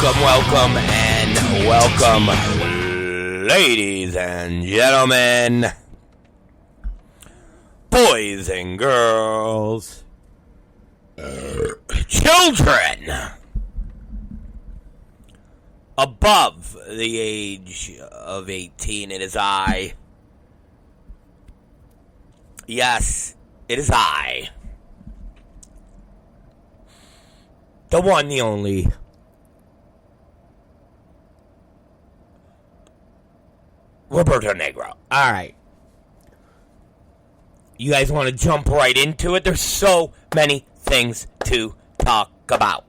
welcome, ladies and gentlemen, boys and girls, children above the age of 18. It is I. Yes, it is I. The one, the only. Roberto Negro. Alright. You guys want to jump right into it? There's so many things to talk about.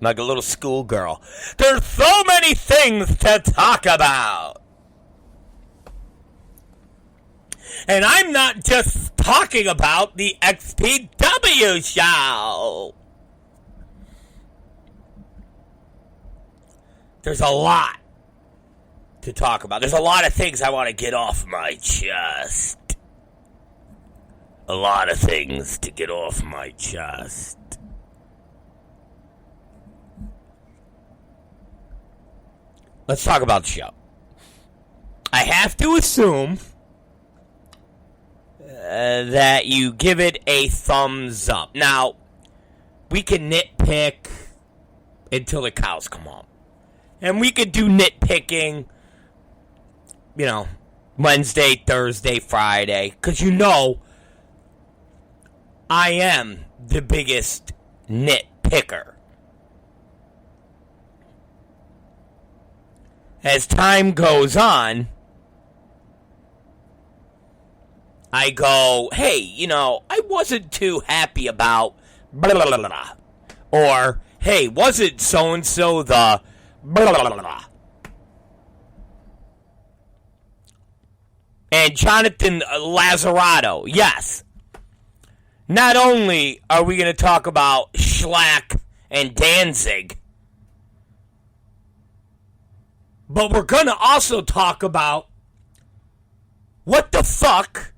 Like a little schoolgirl. There's so many things to talk about. And I'm not just talking about the XPW show. There's a lot to talk about. There's a lot of things I want to get off my chest. A lot of things to get off my chest. Let's talk about the show. I have to assume that you give it a thumbs up. Now, we can nitpick until the cows come home. And we could do nitpicking, you know, Wednesday, Thursday, Friday. Because you know, I am the biggest nitpicker. As time goes on, I go, hey, you know, I wasn't too happy about blah, blah, blah, blah. Or, hey, wasn't so-and-so the blah, blah, blah, blah. And Jonathan Lazzarato, yes. Not only are we going to talk about Schlack and Danzig, but we're going to also talk about what the fuck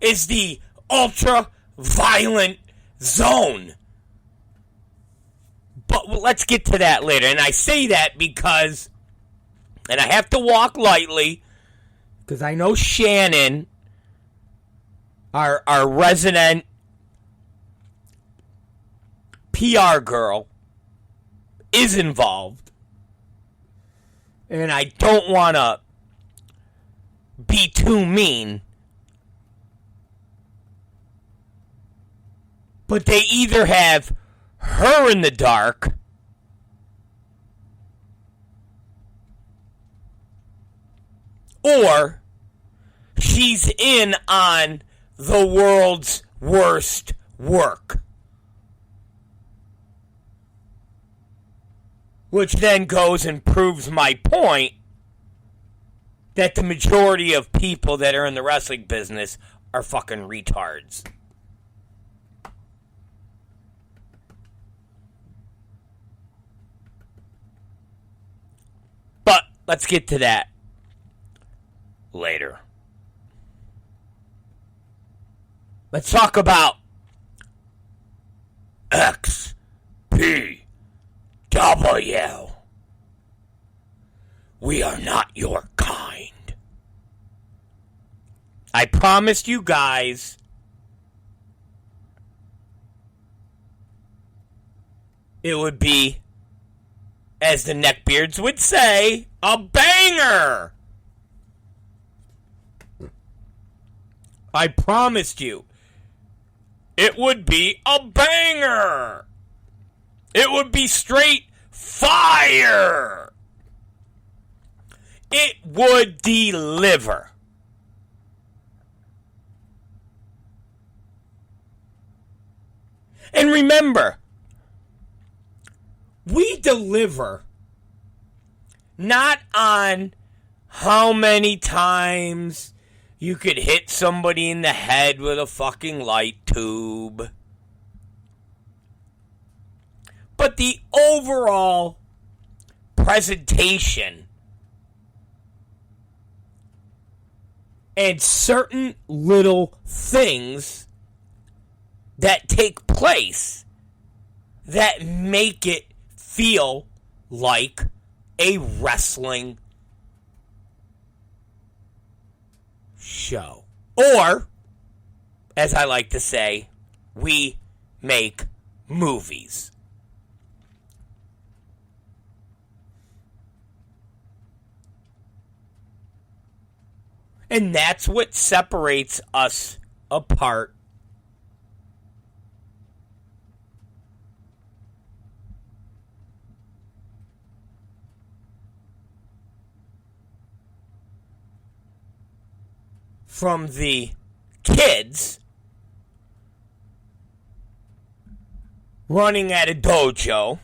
is the ultra-violent zone. But let's get to that later. And I say that because, and I have to walk lightly, because I know Shannon, our resident PR girl, is involved. And I don't want to be too mean. But they either have her in the dark or she's in on the world's worst work. Which then goes and proves my point that the majority of people that are in the wrestling business are fucking retards. But let's get to that later. Let's talk about XPW. We are not your kind. I promised you guys it would be, as the neckbeards would say, a banger. I promised you it would be a banger. It would be straight fire. It would deliver. And remember, we deliver not on how many times you could hit somebody in the head with a fucking light tube, but the overall presentation and certain little things that take place that make it feel like a wrestling show. Or, as I like to say, we make movies. And that's what separates us apart from the kids running at a dojo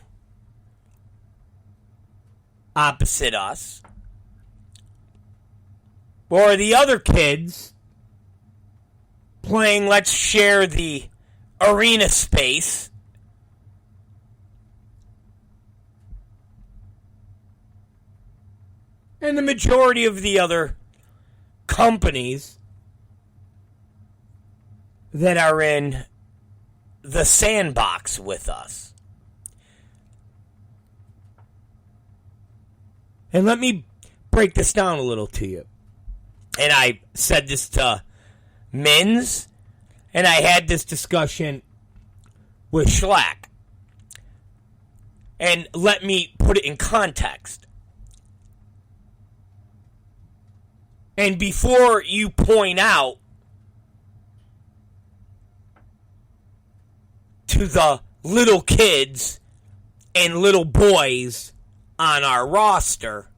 opposite us, or the other kids playing Let's Share the Arena Space, and the majority of the other companies that are in the sandbox with us. And let me break this down a little to you. And I said this to Mins, and I had this discussion with Schlack. And let me put it in context. And before you point out to the little kids and little boys on our roster,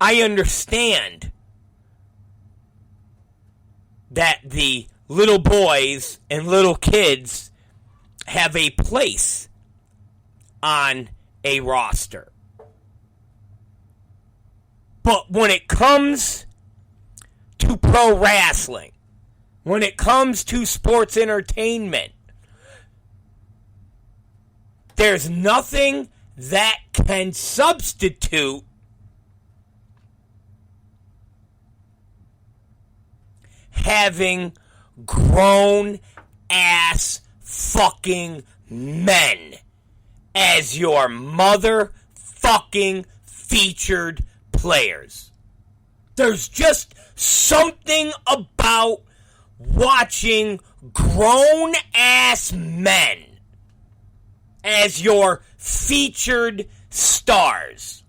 I understand that the little boys and little kids have a place on a roster. But when it comes to pro wrestling, when it comes to sports entertainment, there's nothing that can substitute having grown ass fucking men as your motherfucking featured players. There's just something about watching grown ass men as your featured stars.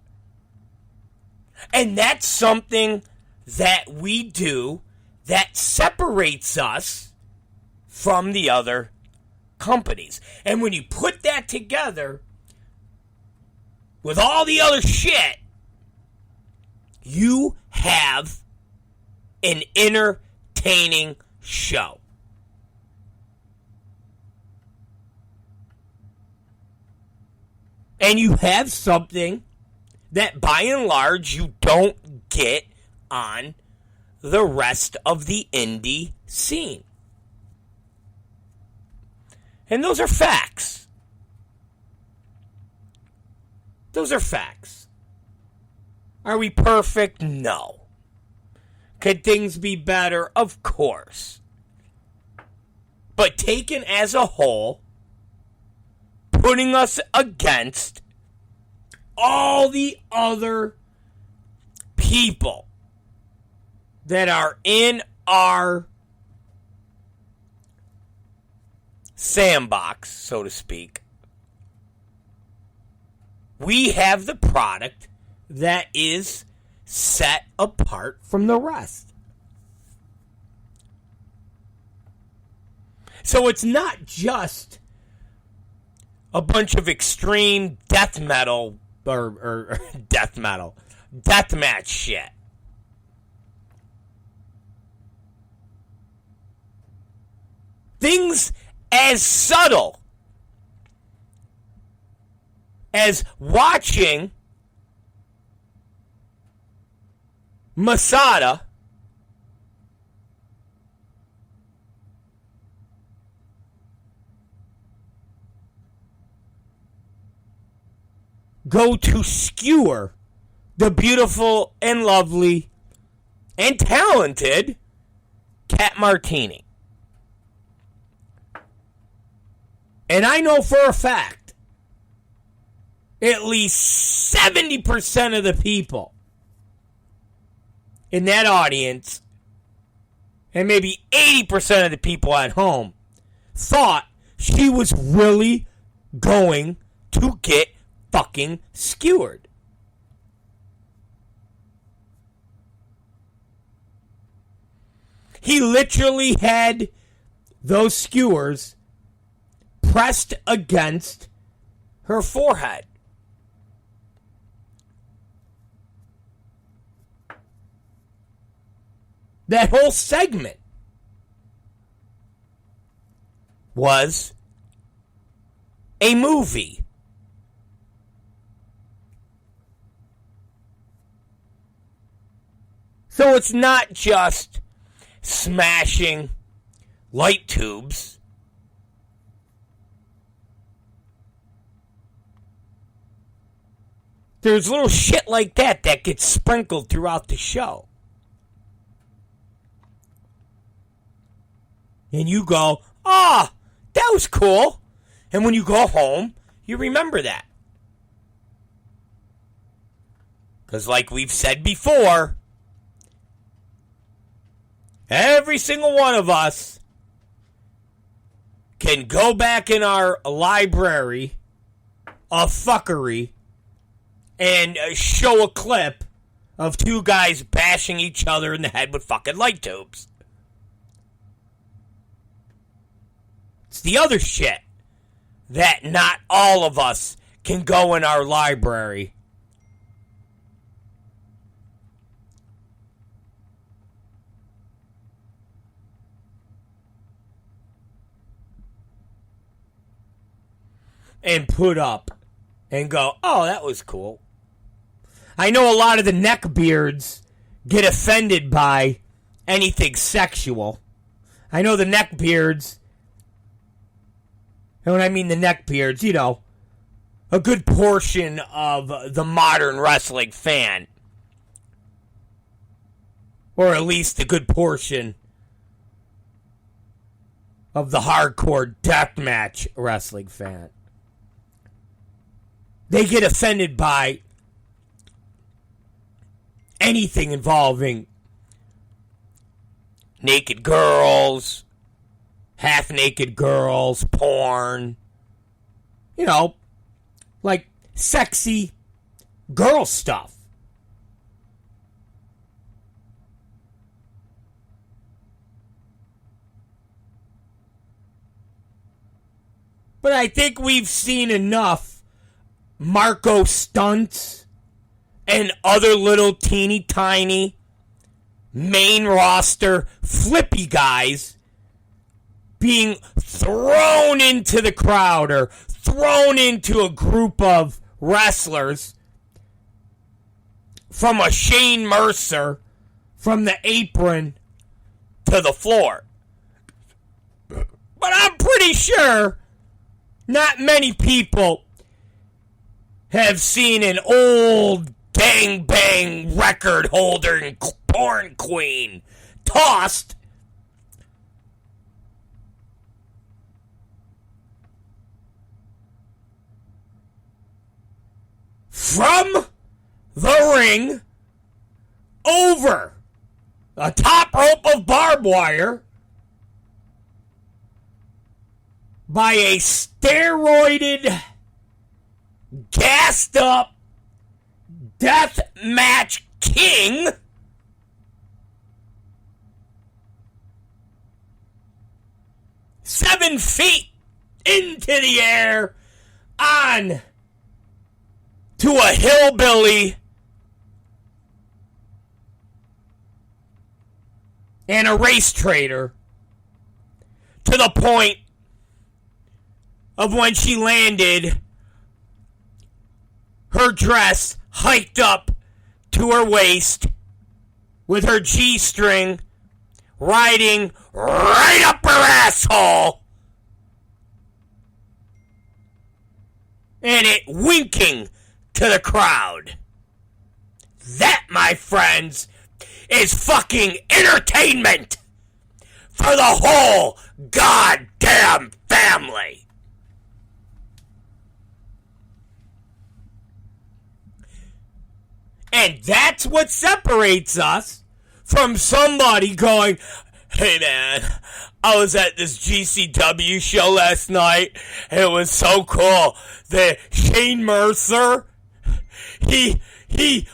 And that's something that we do that separates us from the other companies. And when you put that together with all the other shit, you have an entertaining show. And you have something that by and large you don't get on the rest of the indie scene. And those are facts. Those are facts. Are we perfect? No. Could things be better? Of course. But taken as a whole, putting us against all the other people that are in our sandbox, so to speak, we have the product that is set apart from the rest. So it's not just a bunch of extreme death metal or deathmatch shit. Things as subtle as watching Masada go to skewer the beautiful and lovely and talented Kat Martini. And I know for a fact, at least 70% of the people in that audience, and maybe 80% of the people at home, thought she was really going to get fucking skewered. He literally had those skewers pressed against her forehead. That whole segment was a movie. So it's not just smashing light tubes. There's little shit like that that gets sprinkled throughout the show. And you go, that was cool. And when you go home, you remember that. Because like we've said before, every single one of us can go back in our library of fuckery and show a clip of two guys bashing each other in the head with fucking light tubes. It's the other shit that not all of us can go in our library and put up and go, oh, that was cool. I know a lot of the neckbeards get offended by anything sexual. I know the neckbeards, and when I mean the neckbeards, you know, a good portion of the modern wrestling fan, or at least a good portion of the hardcore deathmatch wrestling fan, they get offended by anything involving naked girls, half-naked girls, porn, you know, like sexy girl stuff. But I think we've seen enough Marco stunts and other little teeny tiny main roster flippy guys being thrown into the crowd or thrown into a group of wrestlers from a Shane Mercer from the apron to the floor. But I'm pretty sure not many people have seen an old gangbang record holder and porn queen tossed from the ring over a top rope of barbed wire by a steroided, gassed up death match king seven feet into the air on to a hillbilly and a race trader to the point of when she landed, her dress hiked up to her waist with her G-string riding right up her asshole and it winking to the crowd. That, my friends, is fucking entertainment for the whole goddamn family. And that's what separates us from somebody going, hey man, I was at this GCW show last night. It was so cool. The Shane Mercer, he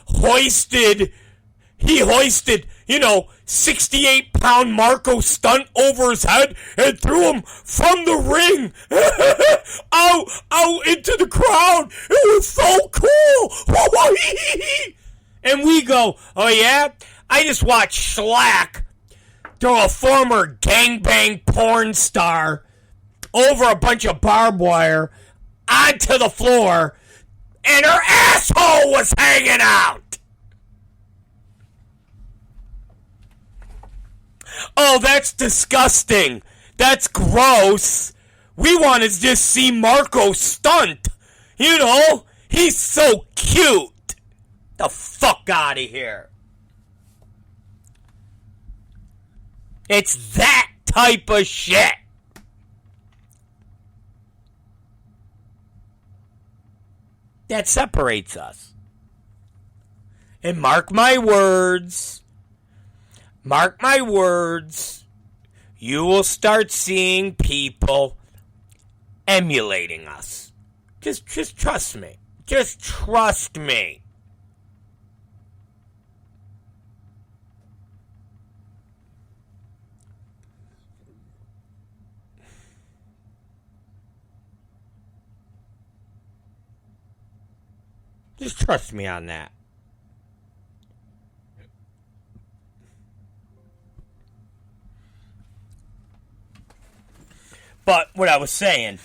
hoisted, 68-pound Marco Stunt over his head and threw him from the ring out into the crowd. It was so cool. And we go, oh yeah? I just watched Schlack throw a former gangbang porn star over a bunch of barbed wire onto the floor, and her asshole was hanging out. Oh, that's disgusting. That's gross. We want to just see Marco Stunt. He's so cute. The fuck out of here. It's that type of shit. That separates us. And mark my words, you will start seeing people emulating us. Just trust me. Just trust me. Just trust me on that. But what I was saying,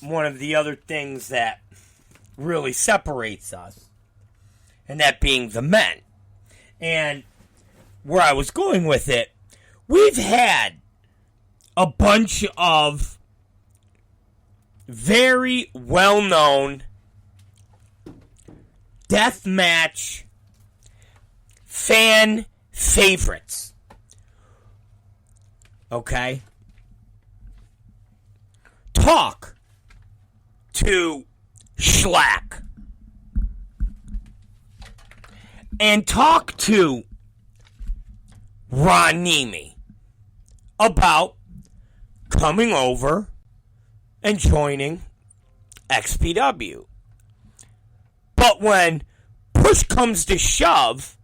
one of the other things that really separates us, and that being the men, and where I was going with it, we've had a bunch of very well-known deathmatch fan favorites. Okay? Talk to Schlack. And talk to Ron Nemi about coming over and joining XPW. But when push comes to shove,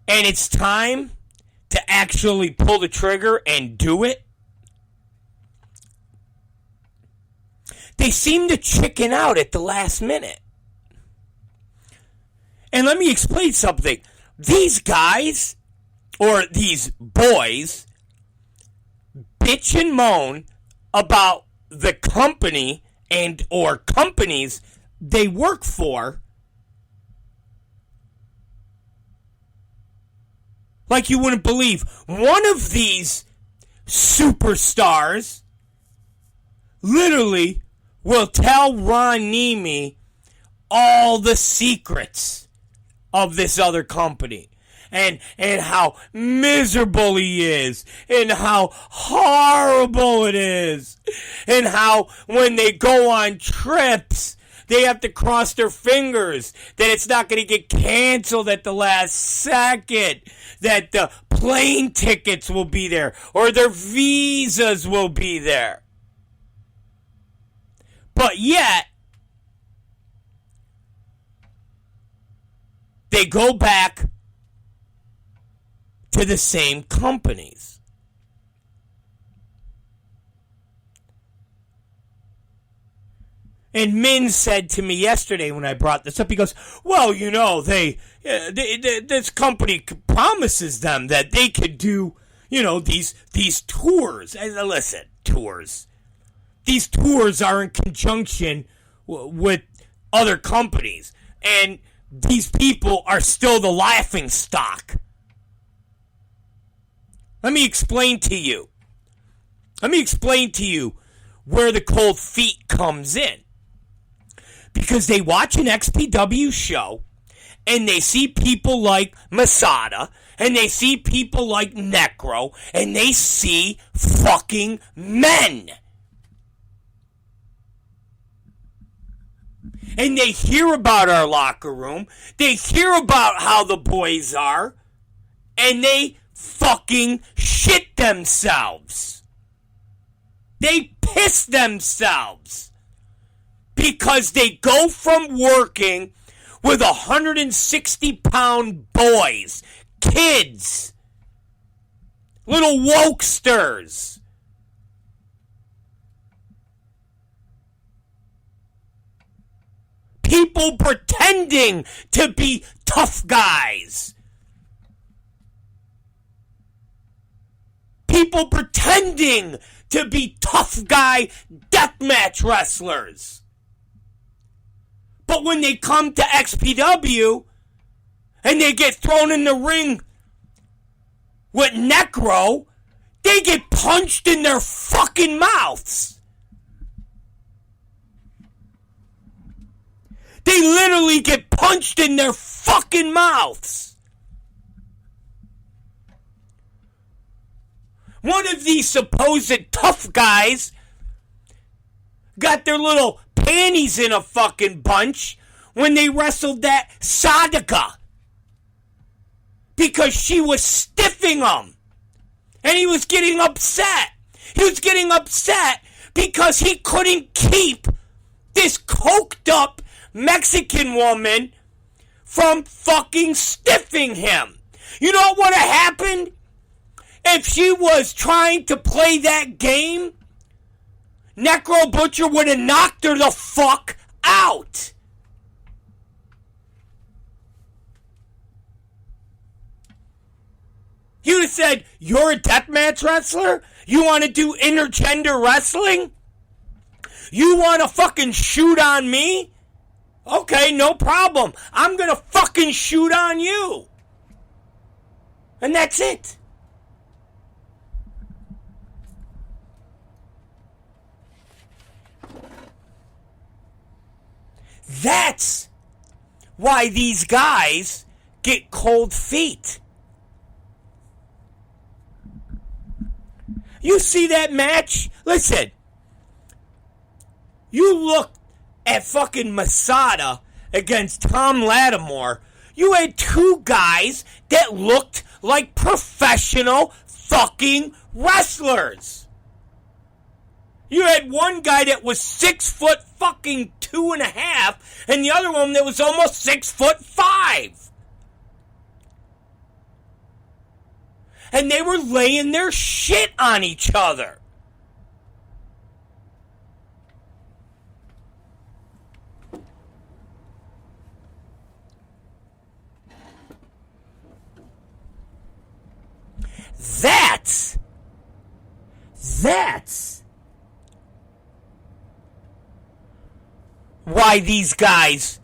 and it's time to actually pull the trigger and do it, they seem to chicken out at the last minute. And let me explain something. These guys, or these boys, bitch and moan about the company and or companies they work for like you wouldn't believe. One of these superstars literally will tell Ron Nemi all the secrets of this other company. And how miserable he is, and how horrible it is, and how when they go on trips, they have to cross their fingers that it's not going to get canceled at the last second, that the plane tickets will be there, or their visas will be there. But yet, they go back to the same companies. And Min said to me yesterday when I brought this up, he goes, well, this company promises them that they could do, these tours. And listen, tours. These tours are in conjunction with other companies. And these people are still the laughing stock. Let me explain to you where the cold feet comes in. Because they watch an XPW show, and they see people like Masada, and they see people like Necro, and they see fucking men. And they hear about our locker room. They hear about how the boys are. And they fucking shit themselves. They piss themselves. Because they go from working with 160-pound boys, kids, little wokesters. People pretending to be tough guys. People pretending to be tough guy deathmatch wrestlers. But when they come to XPW and they get thrown in the ring with Necro, they get punched in their fucking mouths. They literally get punched in their fucking mouths. One of these supposed tough guys got their little panties in a fucking bunch when they wrestled that Sadaka. Because she was stiffing him. And he was getting upset. He was getting upset because he couldn't keep this coked up Mexican woman from fucking stiffing him. You know what would have happened if she was trying to play that game? Necro Butcher would have knocked her the fuck out. He would have said, "You're a deathmatch wrestler? You want to do intergender wrestling? You want to fucking shoot on me? Okay, no problem. I'm going to fucking shoot on you." And that's it. That's why these guys get cold feet. You see that match? Listen. You look at fucking Masada against Tom Lattimore. You had two guys that looked like professional fucking wrestlers. You had one guy that was 6 foot fucking 2.5, and the other one that was almost 6'5". And they were laying their shit on each other. That's why these guys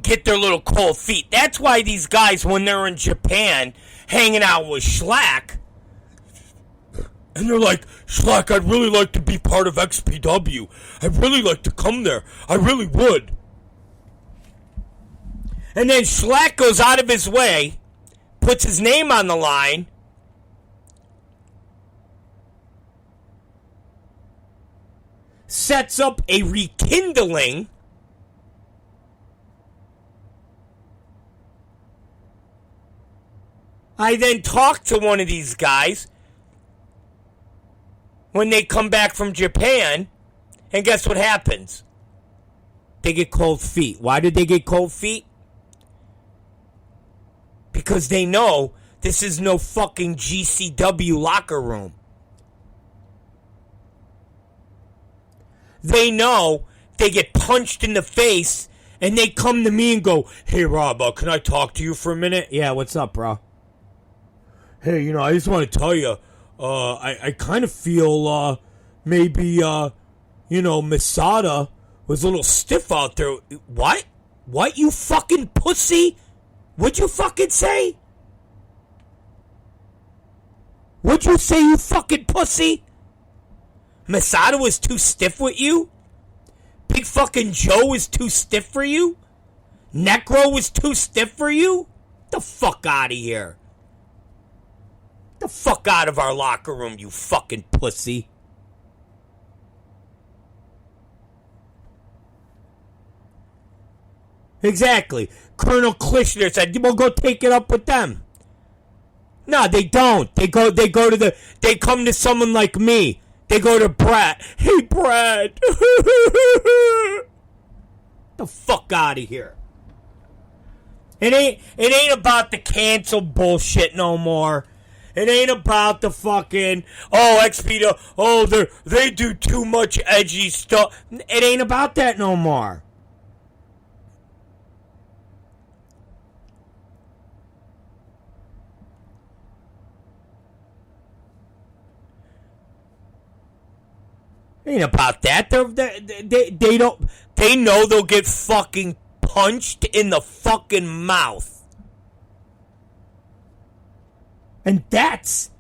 get their little cold feet. That's why these guys, when they're in Japan hanging out with Schlack, and they're like, "Schlack, I'd really like to be part of XPW. I'd really like to come there. I really would." And then Schlack goes out of his way, puts his name on the line, sets up a rekindling, I then talk to one of these guys when they come back from Japan, and guess what happens? They get cold feet. Why did they get cold feet? Because they know this is no fucking GCW locker room. They know they get punched in the face, and they come to me and go, "Hey, Rob, can I talk to you for a minute?" "Yeah, what's up, bro?" "Hey, I just want to tell you, I kind of feel, maybe, Masada was a little stiff out there." "What? What, you fucking pussy? What'd you fucking say? What'd you say, you fucking pussy? Masada was too stiff with you? Big fucking Joe was too stiff for you? Necro was too stiff for you? Get the fuck out of here. Get the fuck out of our locker room, you fucking pussy." Exactly. Colonel Klishner said, "Well, go take it up with them." No, they don't. They come to someone like me. They go to Brad. Hey, Brad. Get the fuck out of here. It ain't about the cancel bullshit no more. It ain't about the fucking, XP, they do too much edgy stuff. It ain't about that no more. It ain't about that. They don't. They know they'll get fucking punched in the fucking mouth. And that's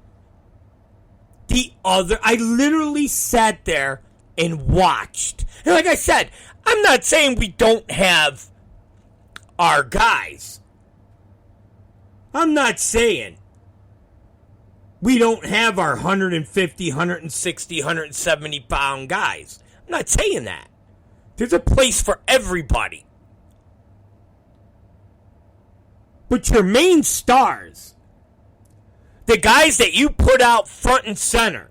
the other. I literally sat there and watched. And like I said, I'm not saying we don't have our guys. I'm not saying we don't have our 150, 160, 170 pound guys. I'm not saying that. There's a place for everybody. But your main stars, the guys that you put out front and center,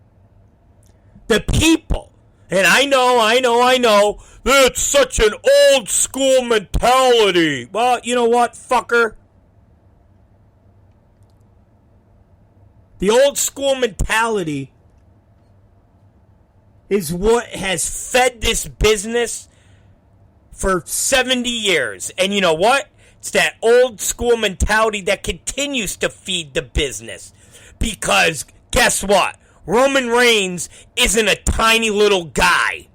the people, and I know, that's such an old school mentality. Well, you know what, fucker? The old school mentality is what has fed this business for 70 years. And you know what? It's that old school mentality that continues to feed the business. Because guess what? Roman Reigns isn't a tiny little guy.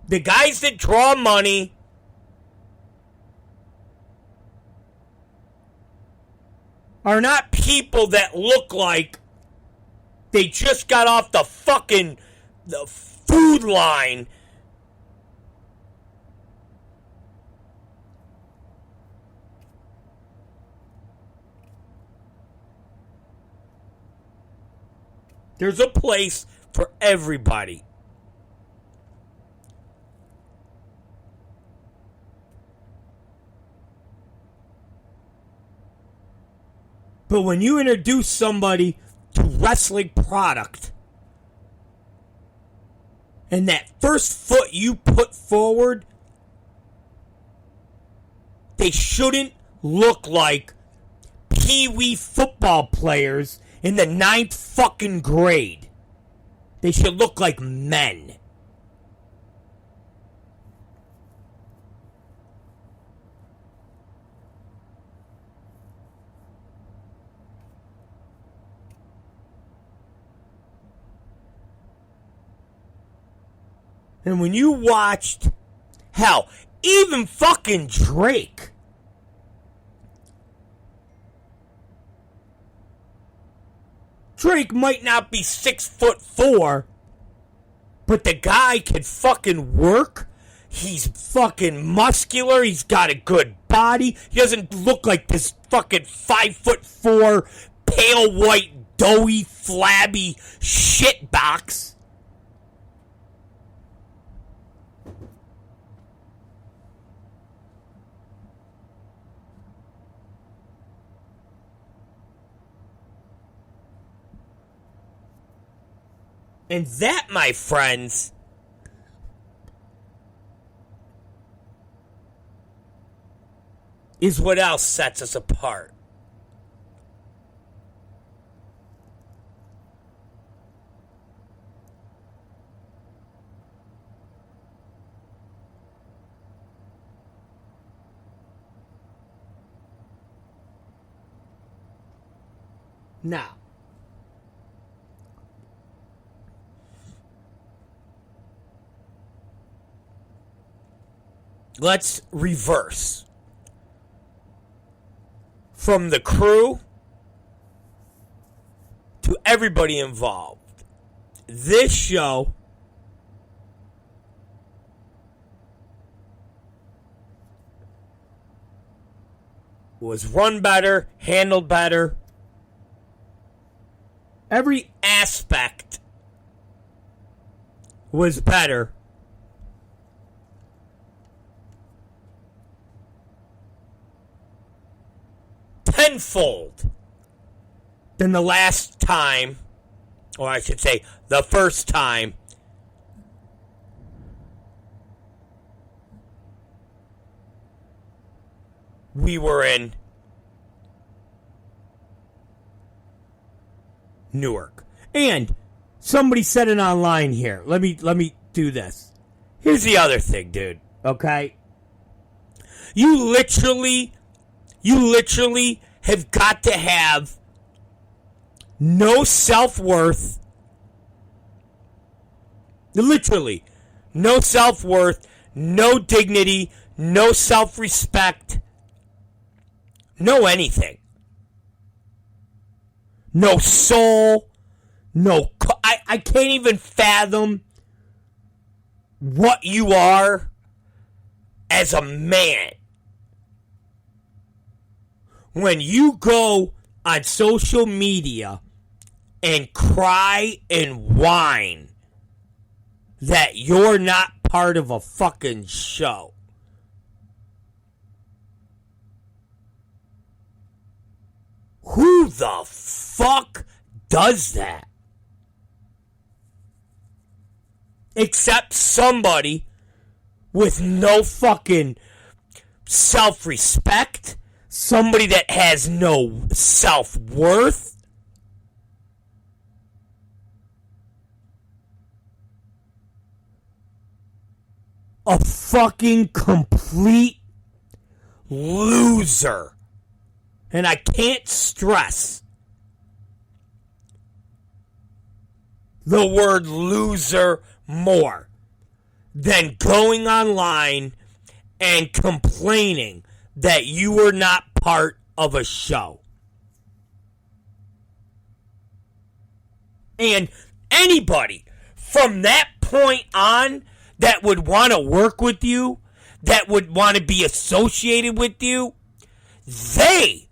The guys that draw money are not people that look like they just got off the food line. There's a place for everybody. But when you introduce somebody to wrestling product, and that first foot you put forward, they shouldn't look like pee-wee football players in the 9th fucking grade. They should look like men. And when you watched, hell, even fucking Drake. Drake might not be 6'4", but the guy can fucking work. He's fucking muscular. He's got a good body. He doesn't look like this fucking 5'4", pale white, doughy, flabby shitbox. And that, my friends, is what else sets us apart. Now, let's reverse from the crew to everybody involved. This show was run better, handled better. Every aspect was better tenfold than the last time, or I should say, the first time we were in Newark. And somebody said it online here. Let me do this. Here's the other thing, dude. Okay? You literally have got to have no self-worth. Literally. No self-worth, no dignity, no self-respect, no anything. No soul, I can't even fathom what you are as a man. When you go on social media and cry and whine that you're not part of a fucking show. Who the fuck does that? Except somebody with no fucking self-respect, somebody that has no self-worth. A fucking complete loser. And I can't stress the word loser more than going online and complaining that you were not part of a show. And anybody from that point on that would want to work with you, that would want to be associated with you, they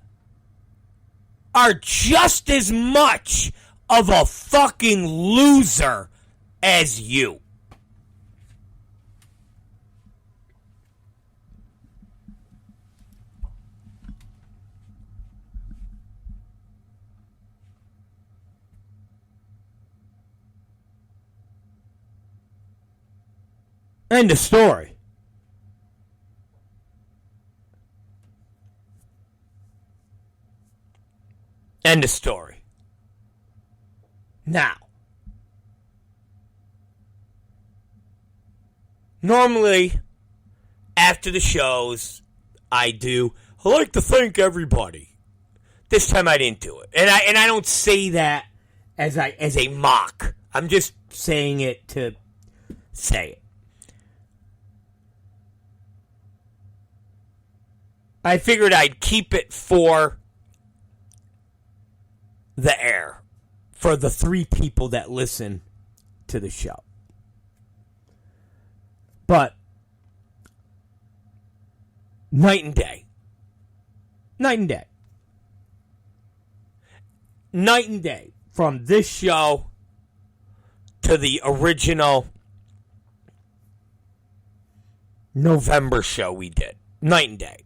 are just as much of a fucking loser as you. End of story. End of story. Now, normally, after the shows, I like to thank everybody. This time I didn't do it. And I don't say that as a mock. I'm just saying it to say it. I figured I'd keep it for the air, for the 3 people that listen to the show. But night and day. Night and day. Night and day from this show to the original November show we did. Night and day.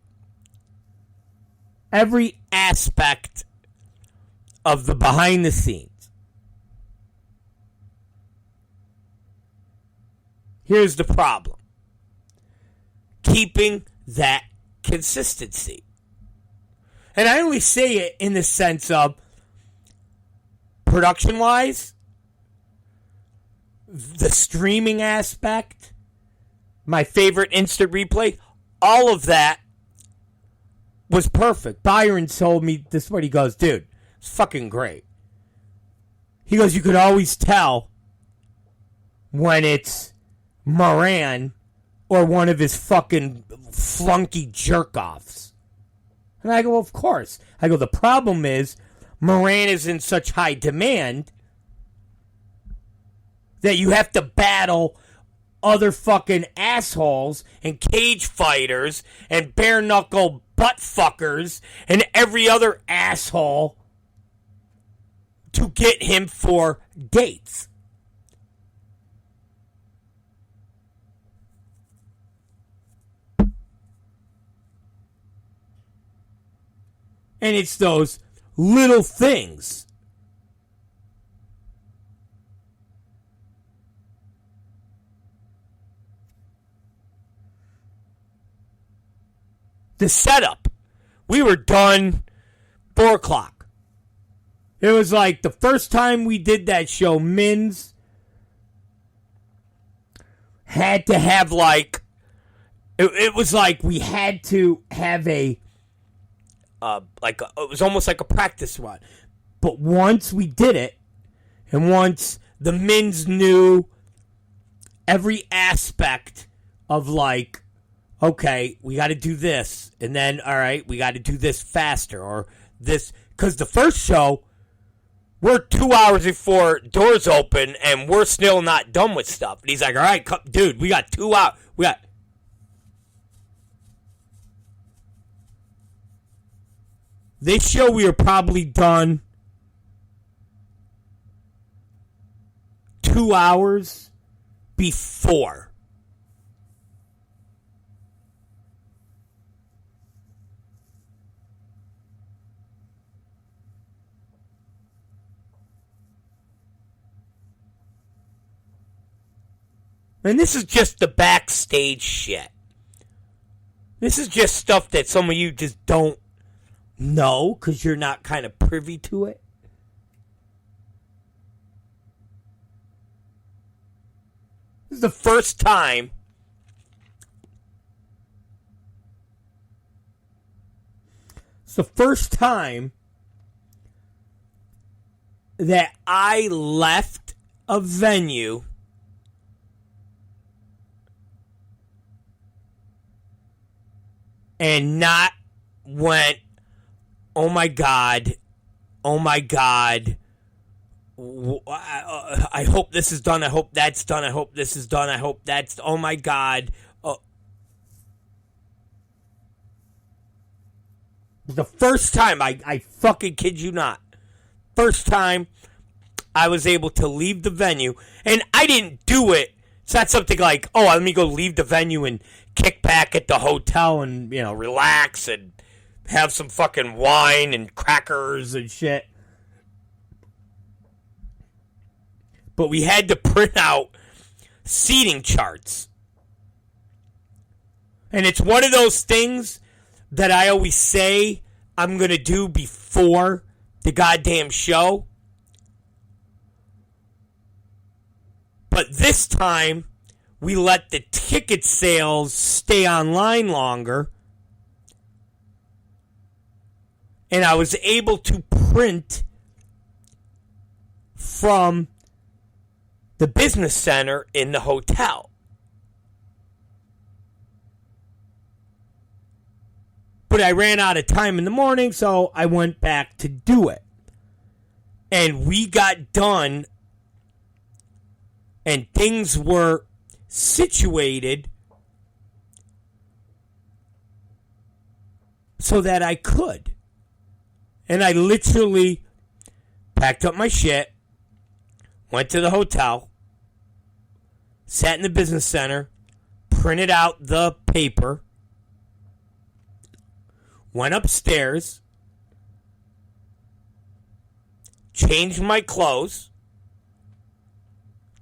Every aspect of the behind the scenes. Here's the problem. Keeping that consistency. And I only say it in the sense of production-wise, the streaming aspect, my favorite instant replay, all of that was perfect. Byron told me this, what he goes, dude, it's fucking great. He goes, you could always tell when it's Moran or one of his fucking flunky jerk-offs. And I go, well, of course. I go, the problem is Moran is in such high demand that you have to battle other fucking assholes and cage fighters and bare-knuckle butt fuckers and every other asshole to get him for dates. And it's those little things. The setup. We were done 4 o'clock. It was like the first time we did that show, Mins had to have like, it was like we had to have it was almost like a practice run. But once we did it, and once the Mins knew every aspect of like, okay, we got to do this, and then, all right, we got to do this faster, or this, because the first show, we're 2 hours before doors open, and we're still not done with stuff. And he's like, all right, dude, we got 2 hours. This show, we are probably done 2 hours before. And this is just the backstage shit. This is just stuff that some of you just don't know because you're not kind of privy to it. This is the first time that I left a venue and not went, oh my God, I hope this is done, I hope that's done, I hope this is done, I hope that's, oh my God. The first time, I fucking kid you not, first time I was able to leave the venue, and I didn't do it. It's not something like, oh, let me go leave the venue and kick back at the hotel and, relax and have some fucking wine and crackers and shit. But we had to print out seating charts. And it's one of those things that I always say I'm going to do before the goddamn show. But this time, we let the ticket sales stay online longer. And I was able to print from the business center in the hotel. But I ran out of time in the morning, so I went back to do it. And we got done, and things were situated so that I could. And I literally packed up my shit, went to the hotel, sat in the business center, printed out the paper, went upstairs, changed my clothes,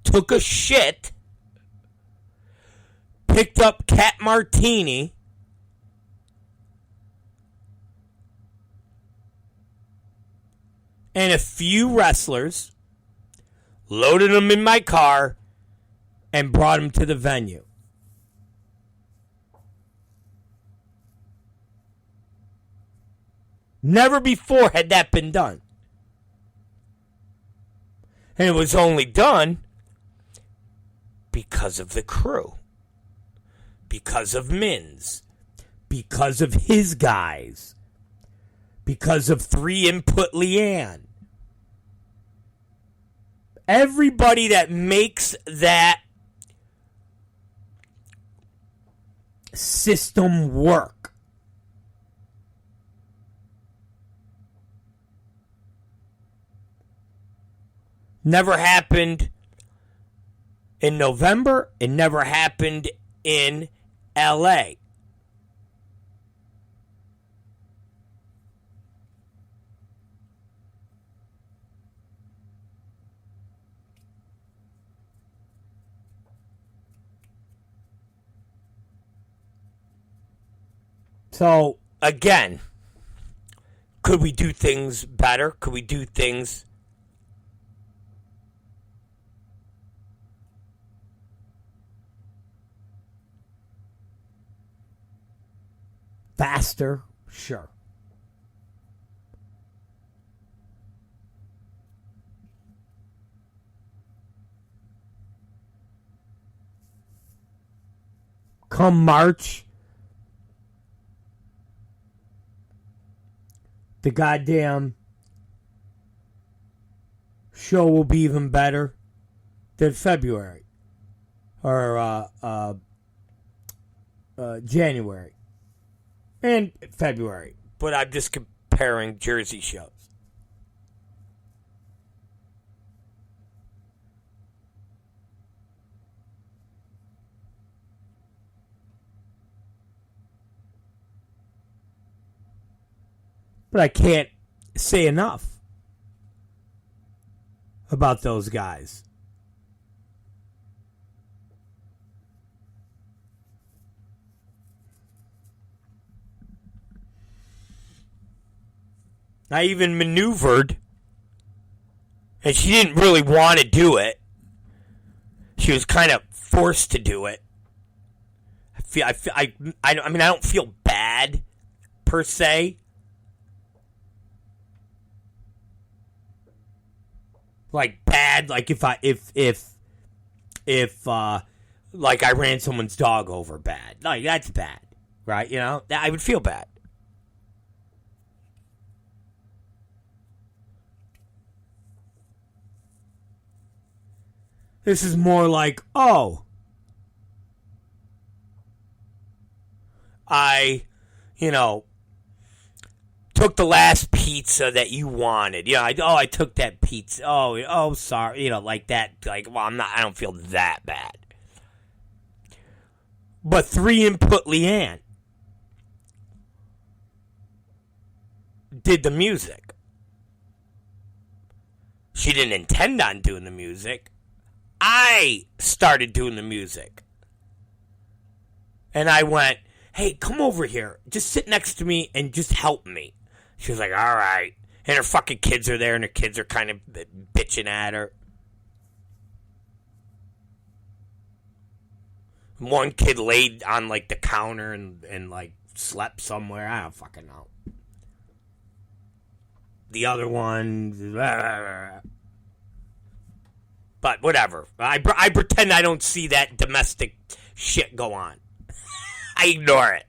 took a shit, picked up Cat Martini, and a few wrestlers, loaded them in my car, and brought them to the venue. Never before had that been done. And it was only done because of the crew. Because of Mins. Because of his guys. Because of 3 Input Leanne. Everybody that makes that system work. Never happened in November. It never happened in LA. So, again, could we do things better? Could we do things faster? Sure. Come March, the goddamn show will be even better than February or January and February. But I'm just comparing Jersey shows. But I can't say enough about those guys. I even maneuvered, and she didn't really want to do it. She was kind of forced to do it. I mean, I don't feel bad per se. Like bad, like if like I ran someone's dog over bad. Like that's bad, right? You know, I would feel bad. This is more like, oh, I, took the last pizza that you wanted. Yeah, I took that pizza. Oh, sorry. Like that. Like, well, I don't feel that bad. But 3-Input Leanne did the music. She didn't intend on doing the music. I started doing the music. And I went, hey, come over here. Just sit next to me and just help me. She was like, all right. And her fucking kids are there, and her kids are kind of bitching at her. One kid laid on, like, the counter and like, slept somewhere. I don't fucking know. The other one... But whatever. I pretend I don't see that domestic shit go on. I ignore it.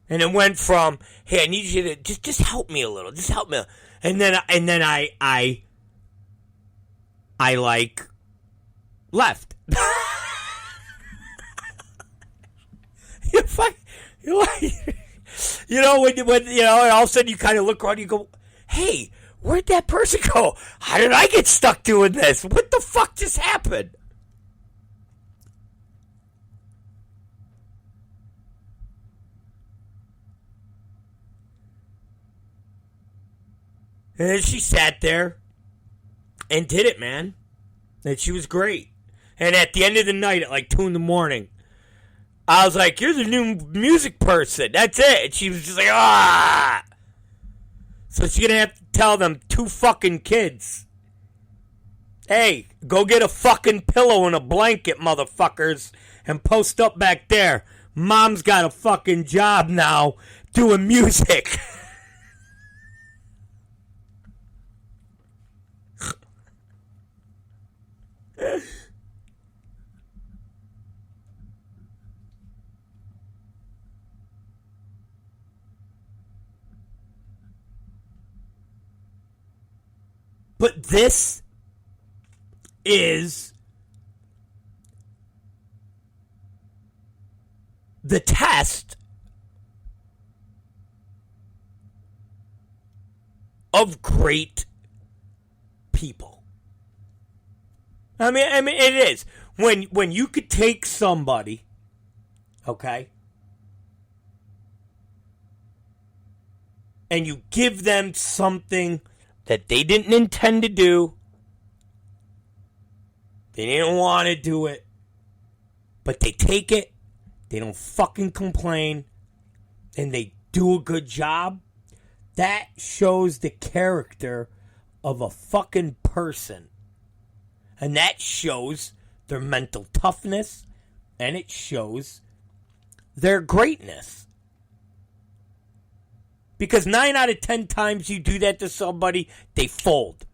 And it went from, hey, I need you to just help me a little. Just help me. And then I like left. You're like, when and all of a sudden you kind of look around and you go, hey, where'd that person go? How did I get stuck doing this? What the fuck just happened? And then she sat there and did it, man. And she was great. And at the end of the night, at like 2 in the morning, I was like, you're the new music person. That's it. And she was just like, ah. So she's going to have to tell them 2 fucking kids, hey, go get a fucking pillow and a blanket, motherfuckers, and post up back there. Mom's got a fucking job now doing music. But this is the test of great people. I mean, it is. When you could take somebody, okay, and you give them something that they didn't intend to do, They didn't want to do it. But they take it. They don't fucking complain. And they do a good job. That shows the character of a fucking person. And that shows their mental toughness. And it shows their greatness. Because 9 out of 10 times you do that to somebody, they fold.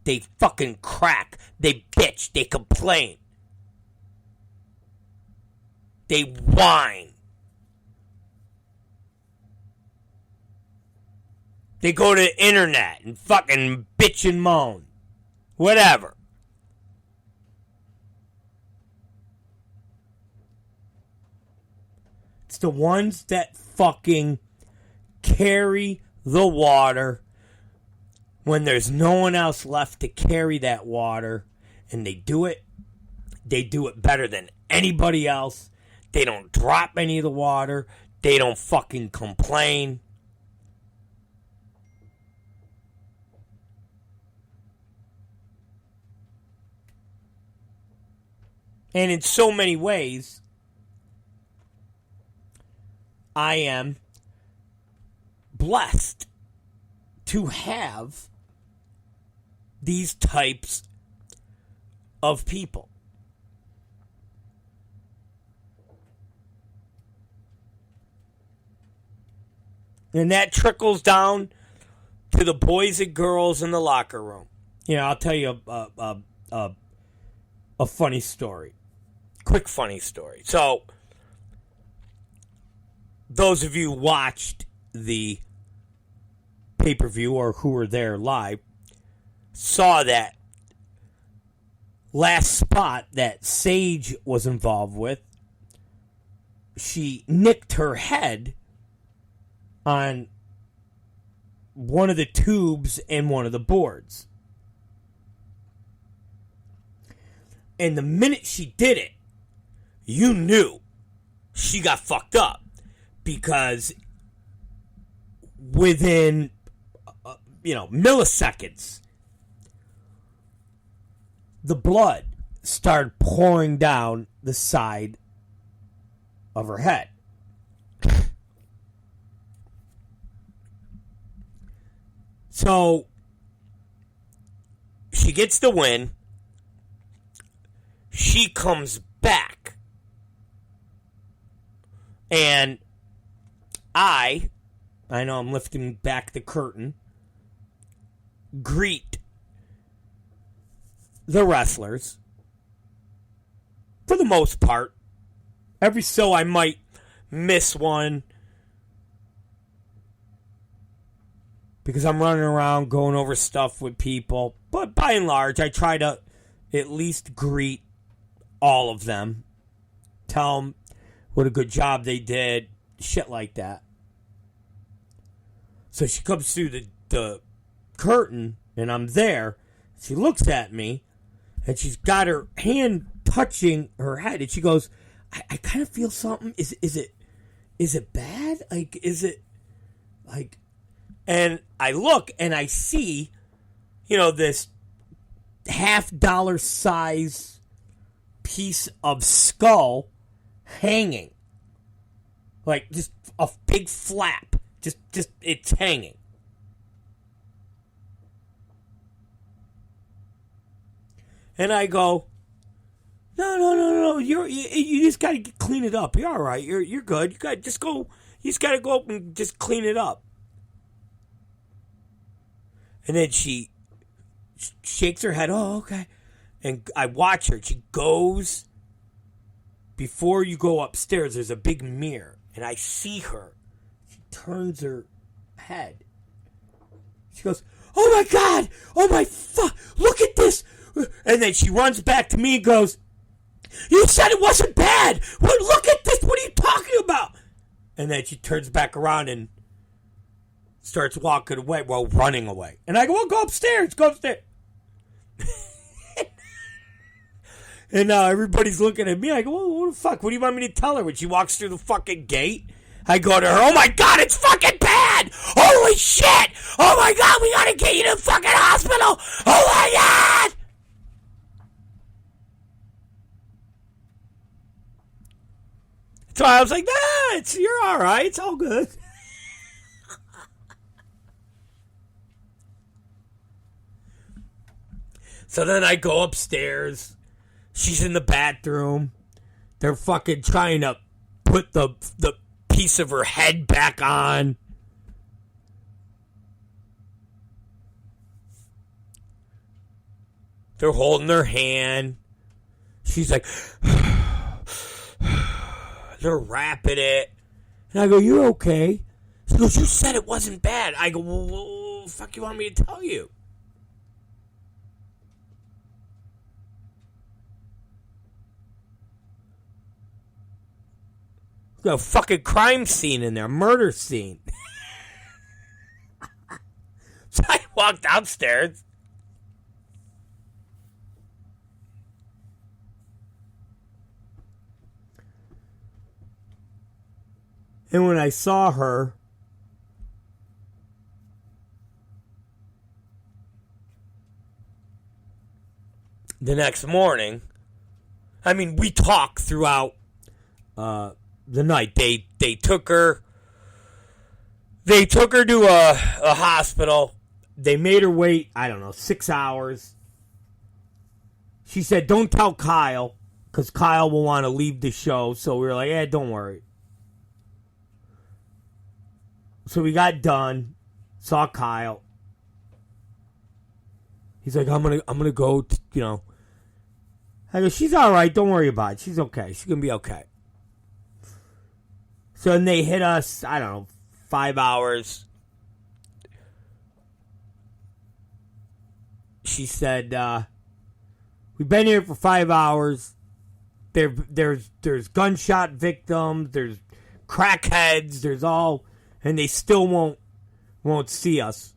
They fucking crack. They bitch. They complain. They whine. They go to the internet and fucking bitch and moan. Whatever. It's the ones that fucking carry the water when there's no one else left to carry that water, and they do it better than anybody else. They don't drop any of the water. They don't fucking complain. And in so many ways, I am blessed to have these types of people. And that trickles down to the boys and girls in the locker room. You know, I'll tell you a funny story. Quick funny story. So, those of you who watched the pay-per-view or who were there live saw that last spot that Sage was involved with. She nicked her head on one of the tubes and one of the boards. And the minute she did it, you knew she got fucked up. Because within, milliseconds, the blood started pouring down the side of her head. So, she gets the win. She comes back. And I know I'm lifting back the curtain, greet the wrestlers, for the most part. Every so I might miss one, because I'm running around going over stuff with people. But by and large, I try to at least greet all of them. Tell them what a good job they did. Shit like that. So she comes through the curtain, and I'm there. She looks at me, and she's got her hand touching her head, and she goes, I kind of feel something. Is it bad? Like, is it, like... And I look, and I see, this $50 size piece of skull hanging. Like, just a big flap. Just it's hanging. And I go, no. You just gotta clean it up. You're all right. You're good. You just gotta go up and just clean it up. And then she shakes her head. Oh, okay. And I watch her. She goes. Before you go upstairs, there's a big mirror. And I see her. She turns her head. She goes, oh my God! Oh my fuck! Look at this! And then she runs back to me and goes, you said it wasn't bad! Look at this! What are you talking about? And then she turns back around and starts walking away, running away. And I go, well, go upstairs. And now everybody's looking at me. I go, well, what the fuck? What do you want me to tell her when she walks through the fucking gate? I go to her, oh my God, it's fucking bad! Holy shit! Oh my God, we gotta get you to the fucking hospital! Oh my God! So I was like, you're all right. It's all good. So then I go upstairs. She's in the bathroom. They're fucking trying to put the piece of her head back on. They're holding her hand. She's like, they're wrapping it. And I go, you're okay. She goes, you said it wasn't bad. I go, well, what the fuck you want me to tell you? A fucking crime scene in there, murder scene. So I walked downstairs. And when I saw her, the next morning, I mean, we talked throughout the night. They took her. They took her to a hospital. They made her wait, I don't know, 6 hours. She said, don't tell Kyle, because Kyle will want to leave the show. So we were like, don't worry. So we got done. Saw Kyle. He's like, I'm gonna go, I go, she's all right. Don't worry about it. She's okay. She's going to be okay. So then they hit us, I don't know, 5 hours. She said, we've been here for 5 hours. There's gunshot victims. There's crackheads. There's all, and they still won't see us.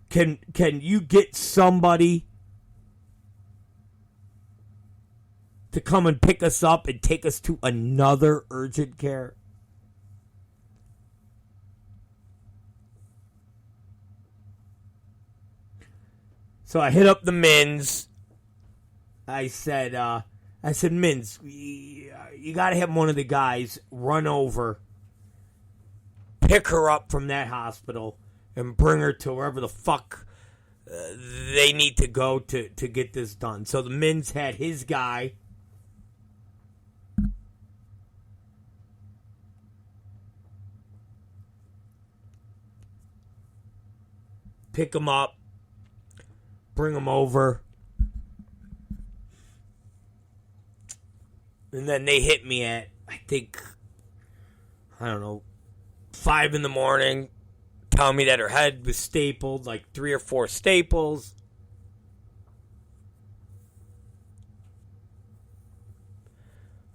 Can you get somebody to come and pick us up and take us to another urgent care? So I hit up the Mins. I said, Mins, you got to have one of the guys run over, pick her up from that hospital, and bring her to wherever the fuck they need to go to get this done. So the Mins had his guy. Pick him up. Bring him over. And then they hit me at, I think, I don't know, 5 in the morning, telling me that her head was stapled, like 3 or 4 staples.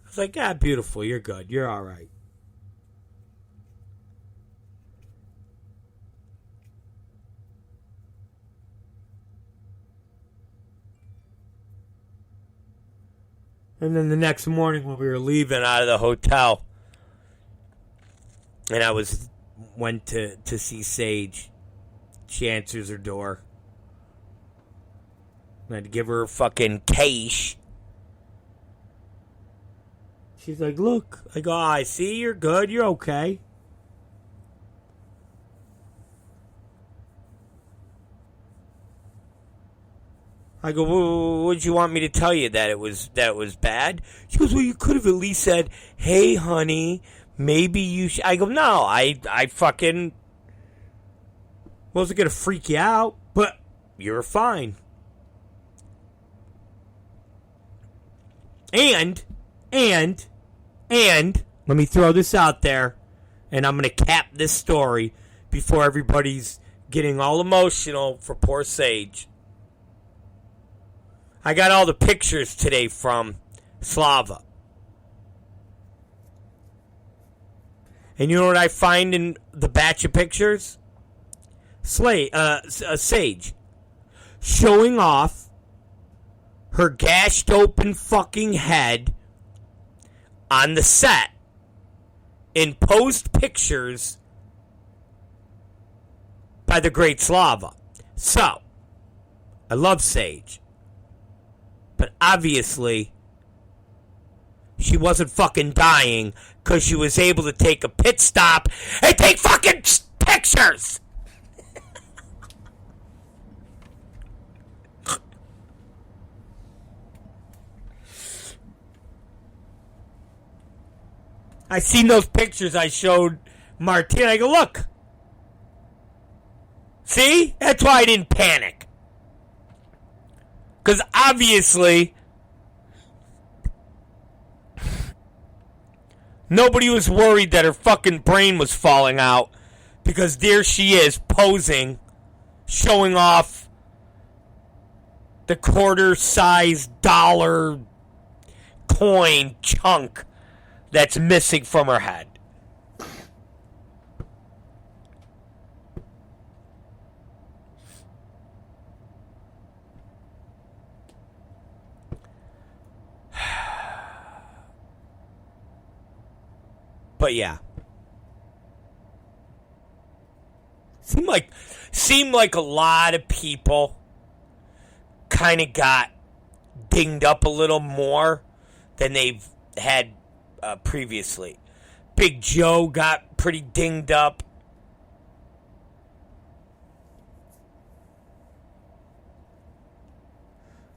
I was like, beautiful, you're good, you're all right. And then the next morning when we were leaving out of the hotel, and I went to see Sage, she answers her door. I had to give her a fucking cash. She's like, look. I go, I see, you're good, you're okay. I go, well, what did you want me to tell you? That it was bad? She goes, well, you could have at least said, hey, honey, maybe you should. I go, no, I fucking wasn't going to freak you out, but you're fine. And, let me throw this out there, and I'm going to cap this story before everybody's getting all emotional for poor Sage. I got all the pictures today from Slava. And you know what I find in the batch of pictures? Sage showing off her gashed open fucking head on the set in post pictures by the great Slava. So, I love Sage. But obviously, she wasn't fucking dying because she was able to take a pit stop and take fucking pictures. I seen those pictures I showed Martina. I go, look. See? That's why I didn't panic. Because obviously, nobody was worried that her fucking brain was falling out. Because there she is, posing, showing off the quarter-sized dollar coin chunk that's missing from her head. But yeah. Seemed like a lot of people kind of got dinged up a little more than they've had previously. Big Joe got pretty dinged up.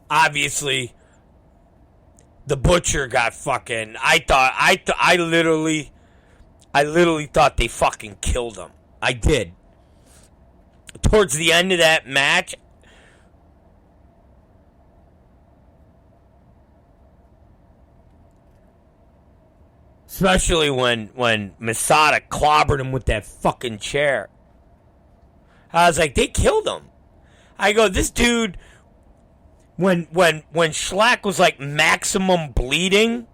Obviously, the Butcher got fucking. I literally thought they fucking killed him. I did. Towards the end of that match, especially when Masada clobbered him with that fucking chair, I was like, they killed him. I go, this dude, when Schlack was like maximum bleeding,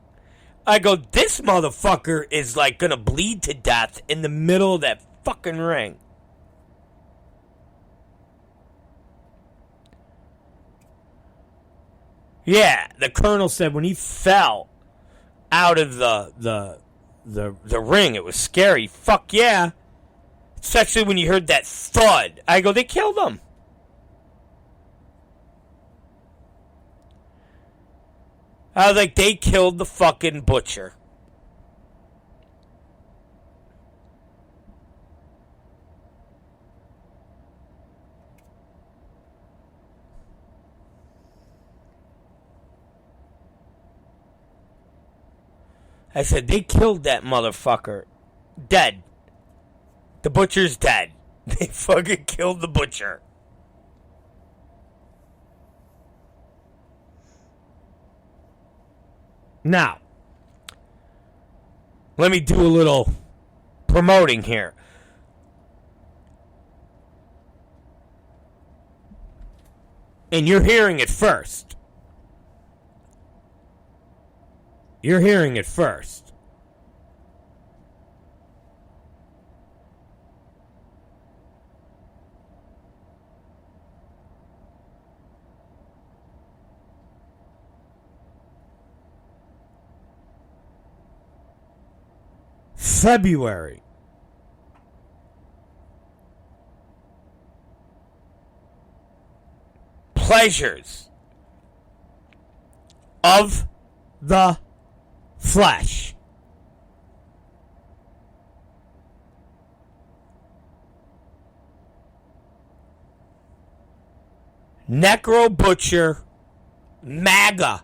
I go, this motherfucker is like gonna bleed to death in the middle of that fucking ring. Yeah, the Colonel said when he fell out of the ring, it was scary. Fuck yeah. Especially when you heard that thud. I go, they killed him. I was like, they killed the fucking Butcher. I said, they killed that motherfucker. Dead. The Butcher's dead. They fucking killed the Butcher. Now, let me do a little promoting here. And you're hearing it first. You're hearing it first. February. Pleasures of the flesh. Necro Butcher, MAGA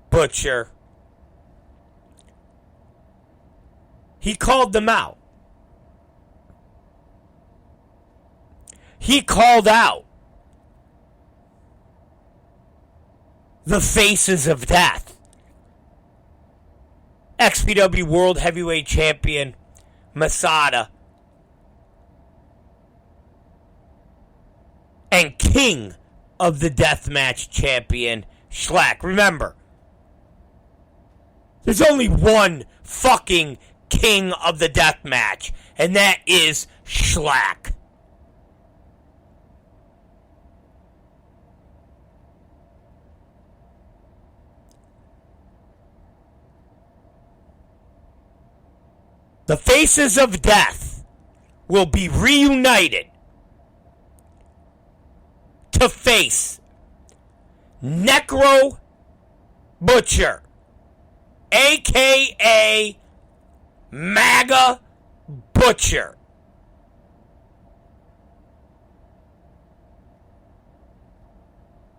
Butcher. He called them out. He called out the faces of death. XPW World Heavyweight Champion Masada and King of the Deathmatch Champion Schlack. Remember, there's only one fucking King of the Deathmatch, and that is Schlack. The faces of death will be reunited to face Necro Butcher a.k.a. MAGA Butcher.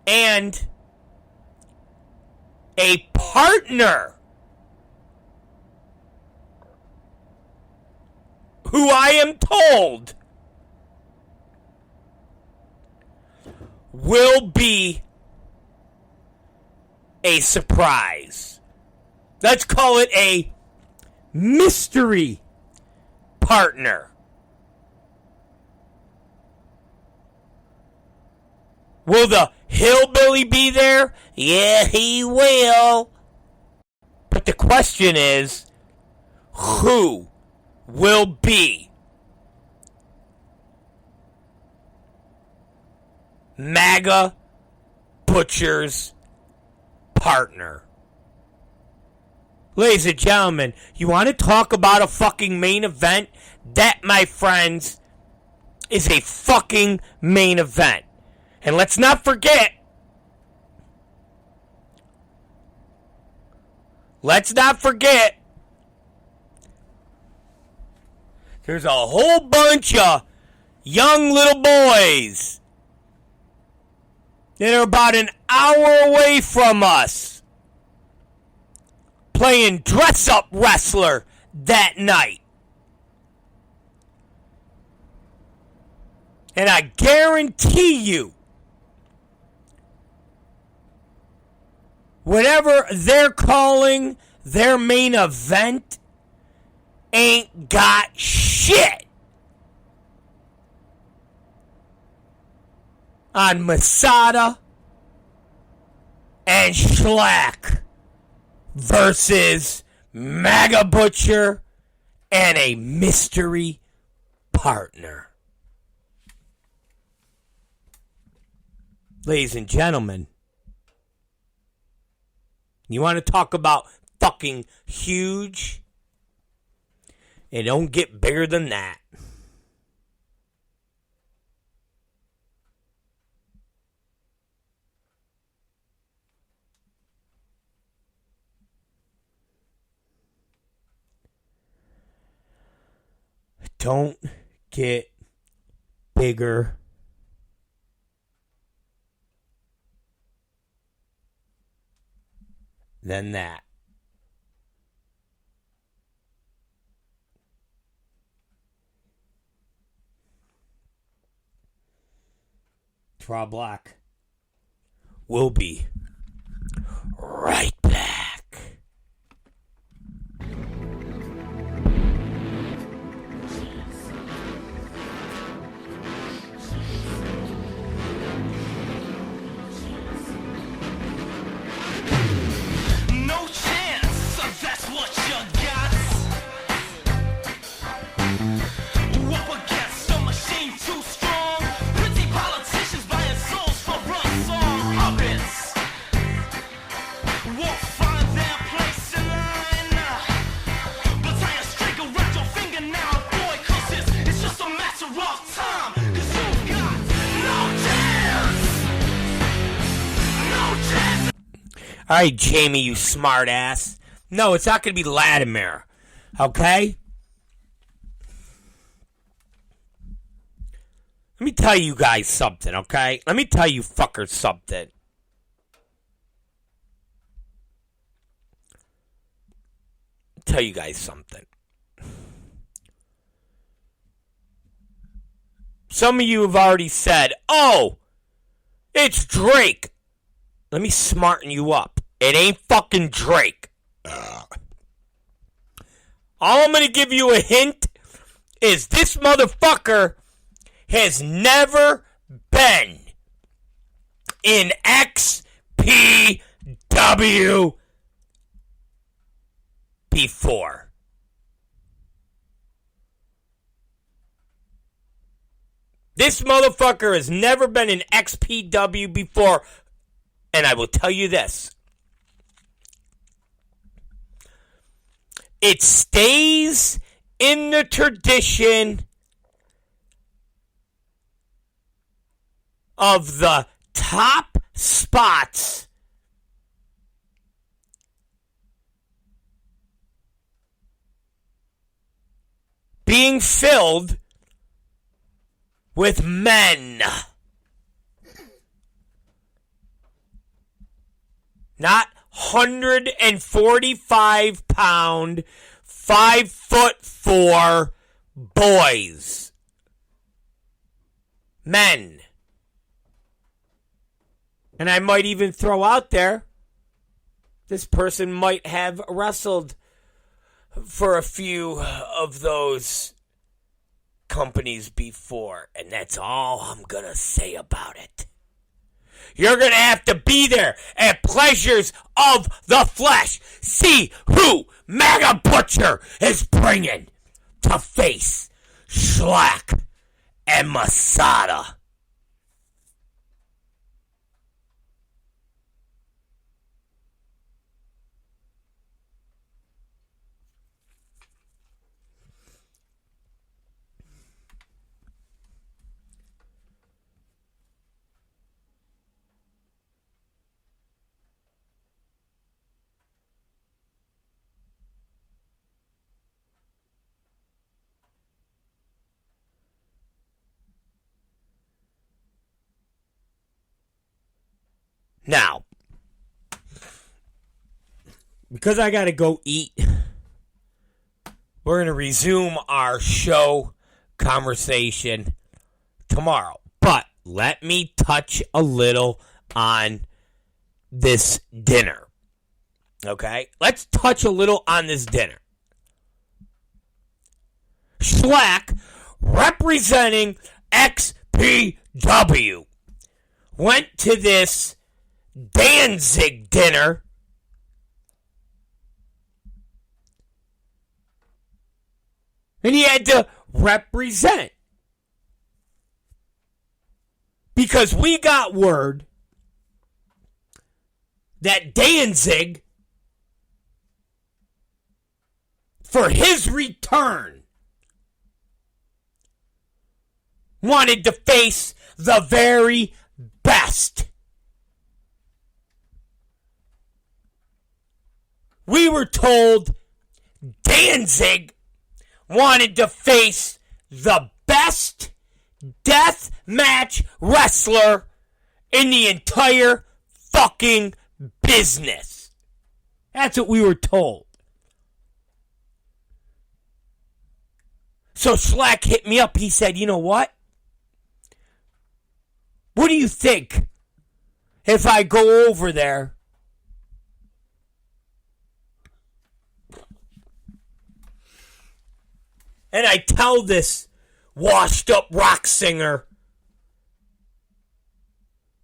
And a partner who I am told will be a surprise. Let's call it a mystery partner. Will the hillbilly be there? Yeah, he will. But the question is, who will be MAGA Butcher's partner? Ladies and gentlemen, you want to talk about a fucking main event? That, my friends, is a fucking main event. And let's not forget, there's a whole bunch of young little boys that are about an hour away from us playing dress-up wrestler that night. And I guarantee you, whatever they're calling their main event ain't got shit on Masada and Shlak versus MAGA Butcher and a mystery partner. Ladies and gentlemen, you want to talk about fucking huge? It don't get bigger than that. Don't get bigger than that. Rob Black will be right back. No chance, that's what you got. Up against a machine too strong. Pretty politicians buying souls for run-song puppets. Won't find their place in line. But tie a string around your finger now, boy, 'cause it's just a matter of time. 'Cause you've got no chance. No chance. All right, Jamie, you smart ass. No, it's not going to be Latimer. Okay? Let me tell you guys something, okay? Let me tell you fuckers something. Tell you guys something. Some of you have already said, oh, it's Drake. Let me smarten you up. It ain't fucking Drake. All I'm going to give you a hint is this motherfucker has never been in XPW before. This motherfucker has never been in XPW before. And I will tell you this. It stays in the tradition of the top spots being filled with men. Not 145-pound, 5'4" boys. Men. And I might even throw out there, this person might have wrestled for a few of those companies before. And that's all I'm going to say about it. You're going to have to be there at Pleasures of the Flesh. See who Mega Butcher is bringing to face Shlak and Masada. Now, because I got to go eat, we're going to resume our show conversation tomorrow. But let me touch a little on this dinner. Okay? Let's touch a little on this dinner. Shlak, representing XPW, went to this Danzig dinner and he had to represent, because we got word that Danzig, for his return, wanted to face the very best. We were told Danzig wanted to face the best death match wrestler in the entire fucking business. That's what we were told. So Shlak hit me up. He said, you know what? What do you think if I go over there and I tell this washed up rock singer,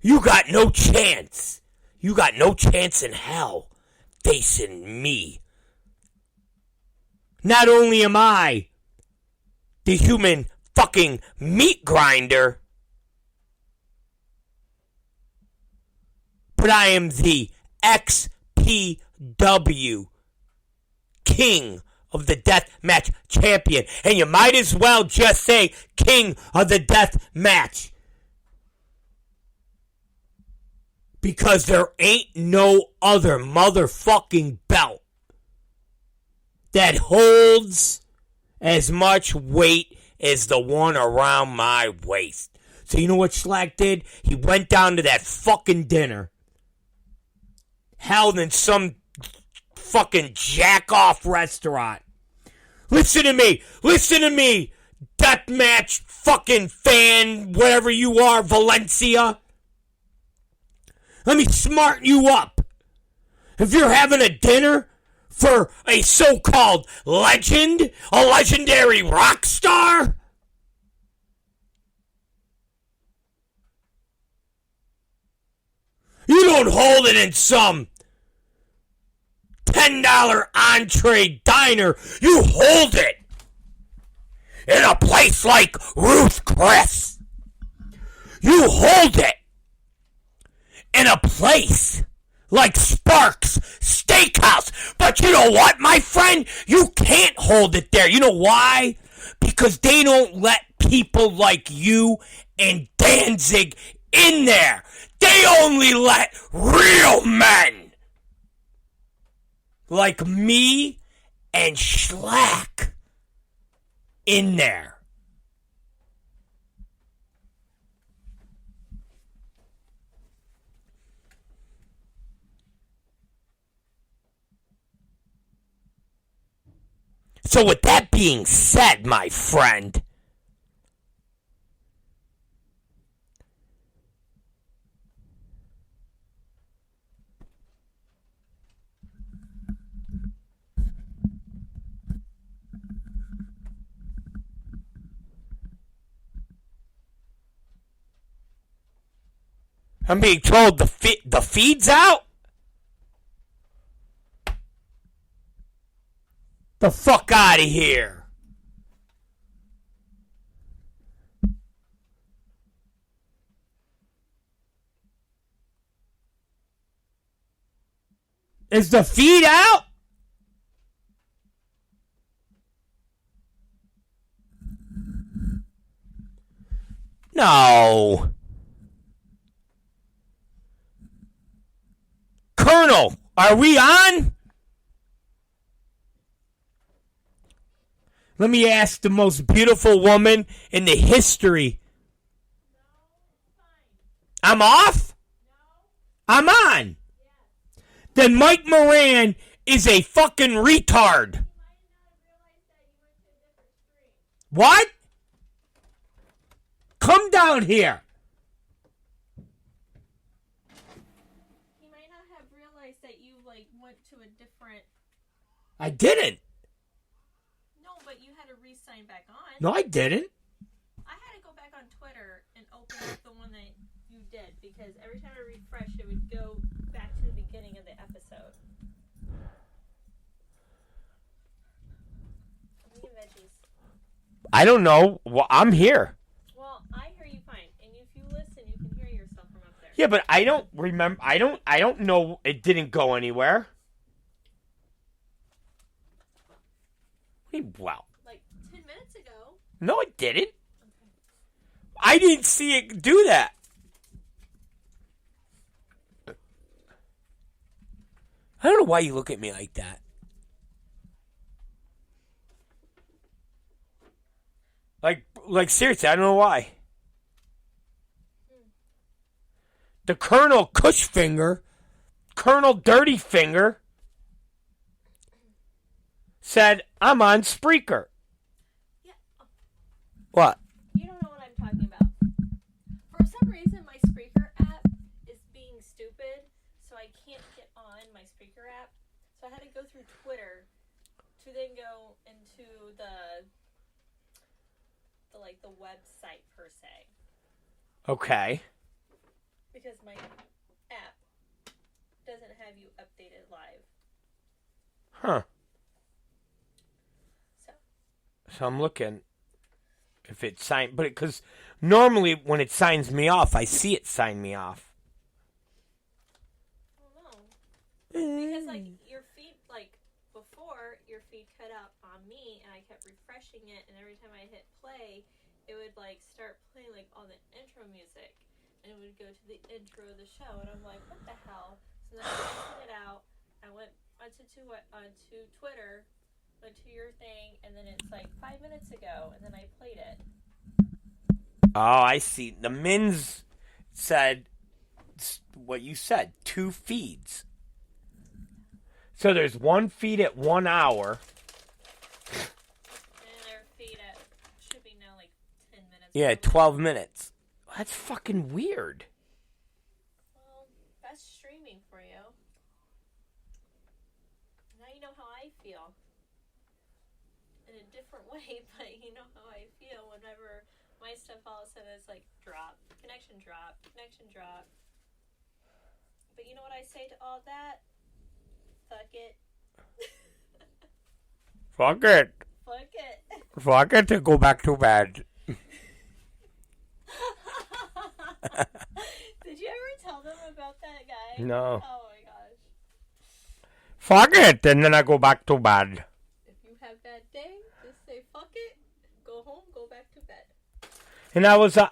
you got no chance. You got no chance in hell facing me. Not only am I the human fucking meat grinder, but I am the XPW King of the Death Match Champion. And you might as well just say King of the Death Match, because there ain't no other motherfucking belt that holds as much weight as the one around my waist. So you know what Shlak did? He went down to that fucking dinner held in some fucking jack-off restaurant. Listen to me, deathmatch fucking fan, whatever you are, Valencia. Let me smarten you up. If you're having a dinner for a so-called legend, a legendary rock star, you don't hold it in some $10 entree diner. You hold it in a place like Ruth Chris. You hold it in a place like Sparks Steakhouse. But you know what, my friend? You can't hold it there. You know why? Because they don't let people like you and Danzig in there. They only let real men like me and Shlak in there. So with that being said, my friend, I'm being told the feed's out? The fuck out of here. Is the feed out? No. Colonel, are we on? Let me ask the most beautiful woman in the history. I'm off? I'm on. Then Mike Moran is a fucking retard. What? Come down here. He might not have realized that you went to a different. I didn't. No, but you had to re-sign back on. No, I didn't. I had to go back on Twitter and open up the one that you did because every time I refreshed, it would go back to the beginning of the episode. I'm eating veggies. I don't know. Well, I'm here. Well, I hear you fine, and if you listen, you can hear yourself from up there. Yeah, but I don't remember. I don't know. It didn't go anywhere. Well, Like 10 minutes ago. no, it didn't. I didn't see it do that. I don't know why you look at me like that. Like seriously, I don't know why. The Colonel Cushfinger, Colonel Dirty Finger, said, I'm on Spreaker. Yeah. What? You don't know what I'm talking about. For some reason, my Spreaker app is being stupid, so I can't get on my Spreaker app. So I had to go through Twitter to then go into the website per se, Okay. because my app doesn't have you updated live. Huh. So I'm looking if it signed, but because normally when it signs me off, I see it sign me off. I don't know. Because your feed, before, your feed cut out on me, and I kept refreshing it, and every time I hit play, it would start playing all the intro music, and it would go to the intro of the show, and I'm like, what the hell? So then I canceled it out. I went onto Twitter, went to your thing, and then it's 5 minutes ago, and then I played it. Oh, I see. The Mins said what you said, 2 feeds. So there's one feed at 1 hour. And their feed should be now 10 minutes. Yeah, 12 minutes. That's fucking weird. Well, that's streaming for you. Now you know how I feel. In a different way, but you know how I feel whenever my stuff all of a sudden is drop, connection drop, connection drop. But you know what I say to all that? Fuck it. Fuck it. Fuck it. Fuck it and go back to bed. Did you ever tell them about that guy? No. Oh my gosh. Fuck it, and then I go back to bed. If you have that day, just say fuck it, go home, go back to bed. And I was I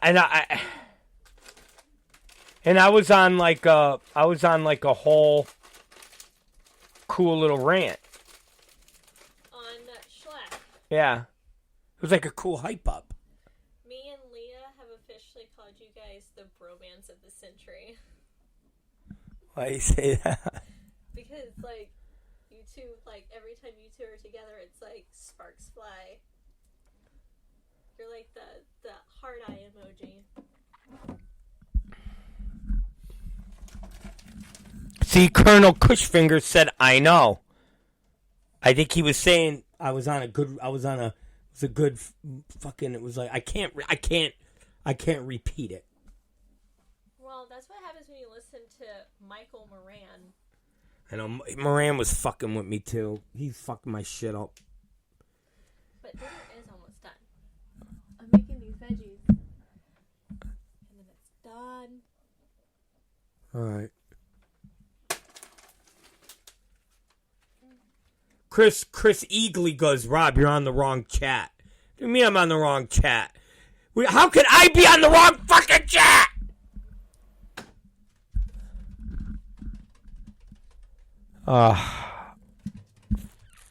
was on a whole cool little rant. On Schlack. Yeah. It was like a cool hype up. Me and Leah have officially called you guys the bromance of the century. Why do you say that? Because, like, you two, like, every time you two are together, it's like sparks fly. You're like the heart eye emoji. See, Colonel Cushfinger said, I know. I think he was saying it was like, I can't repeat it. Well, that's what happens when you listen to Michael Moran. I know, Moran was fucking with me, too. He's fucking my shit up. But dinner is almost done. I'm making these veggies. And then it's done. Alright. Chris Eagley goes, Rob, you're on the wrong chat. What do you mean I'm on the wrong chat? How could I be on the wrong fucking chat?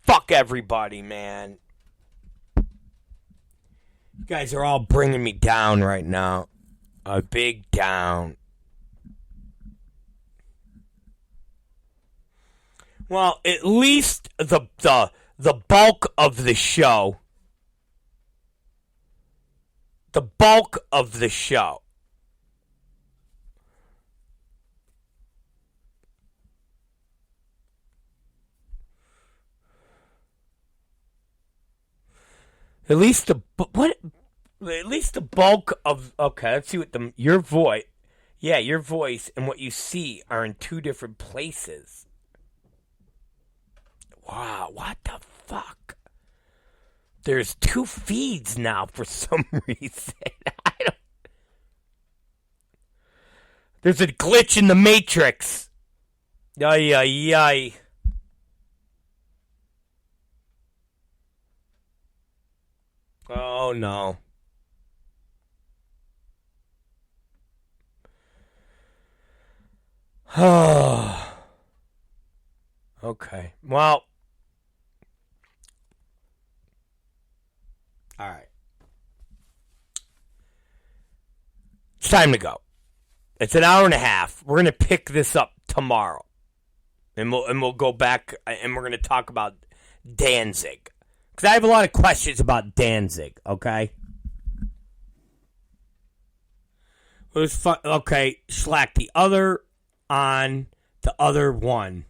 Fuck everybody, man. You guys are all bringing me down right now. A big down. Well, at least the bulk of the show. The bulk of the show. At least the bulk of, okay, let's see what your voice, yeah, your voice and what you see are in two different places. Wow, what the fuck? There's two feeds now for some reason. There's a glitch in the Matrix. Ay, ay, ay. Oh, no. Okay. Well. All right. It's time to go. It's an hour and a half. We're going to pick this up tomorrow. And we'll go back and we're going to talk about Danzig. Because I have a lot of questions about Danzig, okay? It was fun. Okay, Schlack, the other on the other one.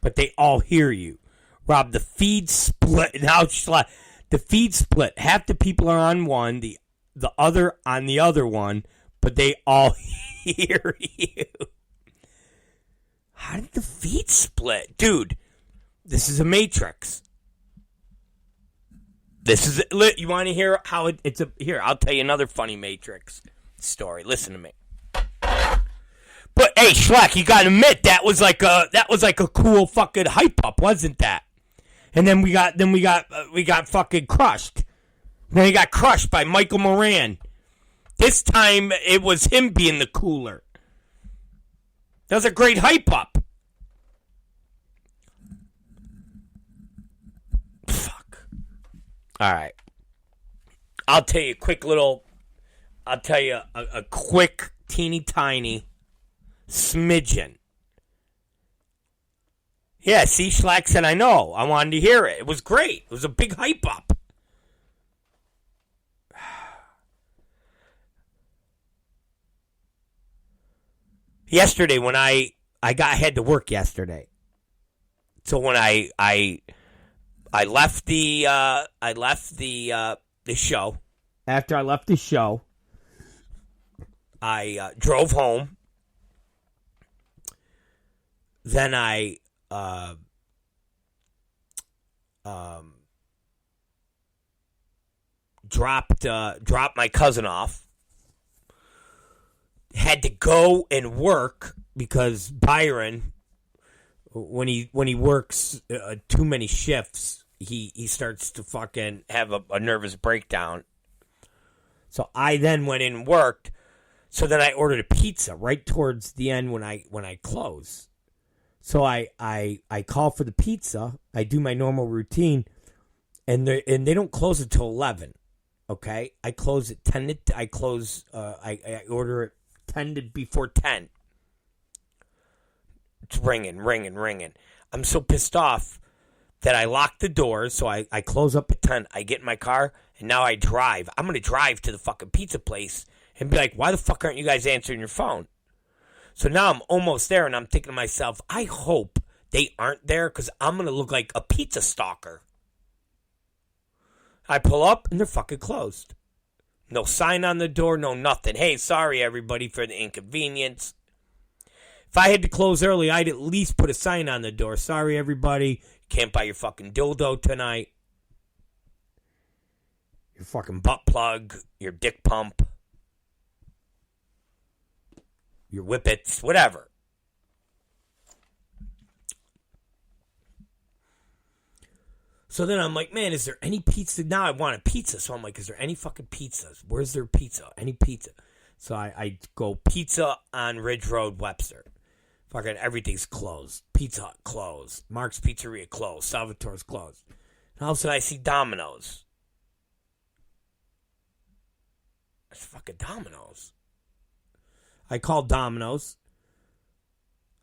But they all hear you. Rob, the feed split. Now, Schlack, the feed split. Half the people are on one, the other on the other one, but they all hear you. How did the feed split? Dude, this is a Matrix. This is you want to hear how it's a here? I'll tell you another funny Matrix story. Listen to me. But hey, Schlack, you gotta admit that was like a cool fucking hype up, wasn't that? And then we got fucking crushed. Then he got crushed by Michael Moran. This time it was him being the cooler. That was a great hype up. Fuck. All right. I'll tell you a quick, teeny tiny smidgen. Yeah, see, Schlack said, I know. I wanted to hear it. It was great. It was a big hype up. Yesterday when I had to work yesterday. So when I left the show. After I left the show, I drove home. Then I dropped my cousin off. Had to go and work because Byron, when he works too many shifts, he starts to fucking have a nervous breakdown. So I then went in and worked. So then I ordered a pizza right towards the end when I close. So I call for the pizza. I do my normal routine, and they don't close until 11. Okay, I close at 10. I order at 10 to before 10. It's ringing. I'm so pissed off that I lock the doors, so I close up at 10. I get in my car, and now I drive. I'm going to drive to the fucking pizza place and be like, why the fuck aren't you guys answering your phone? So now I'm almost there, and I'm thinking to myself, I hope they aren't there because I'm going to look like a pizza stalker. I pull up, and they're fucking closed. No sign on the door, no nothing. Hey, sorry, everybody, for the inconvenience. If I had to close early, I'd at least put a sign on the door. Sorry, everybody. Can't buy your fucking dildo tonight. Your fucking butt plug. Your dick pump. Your whippets. Whatever. So then I'm like, man, is there any pizza? Now I want a pizza. So I'm like, is there any fucking pizzas? Where's their pizza? Any pizza? So I go pizza on Ridge Road, Webster. Fucking everything's closed. Pizza Hut closed. Mark's Pizzeria closed. Salvatore's closed. And all of a sudden I see Domino's. It's fucking Domino's. I call Domino's.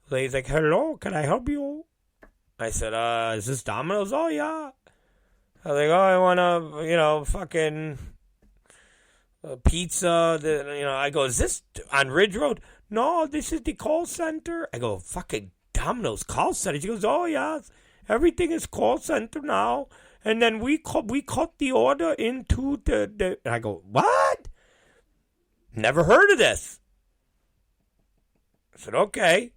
The lady's like, hello, can I help you? I said, is this Domino's? Oh, yeah. I was like, oh, I want fucking pizza. I go, is this on Ridge Road? No, this is the call center. I go, fucking Domino's call center. She goes, oh, yeah, everything is call center now. And then we cut the order into the... I go, what? Never heard of this. I said, okay.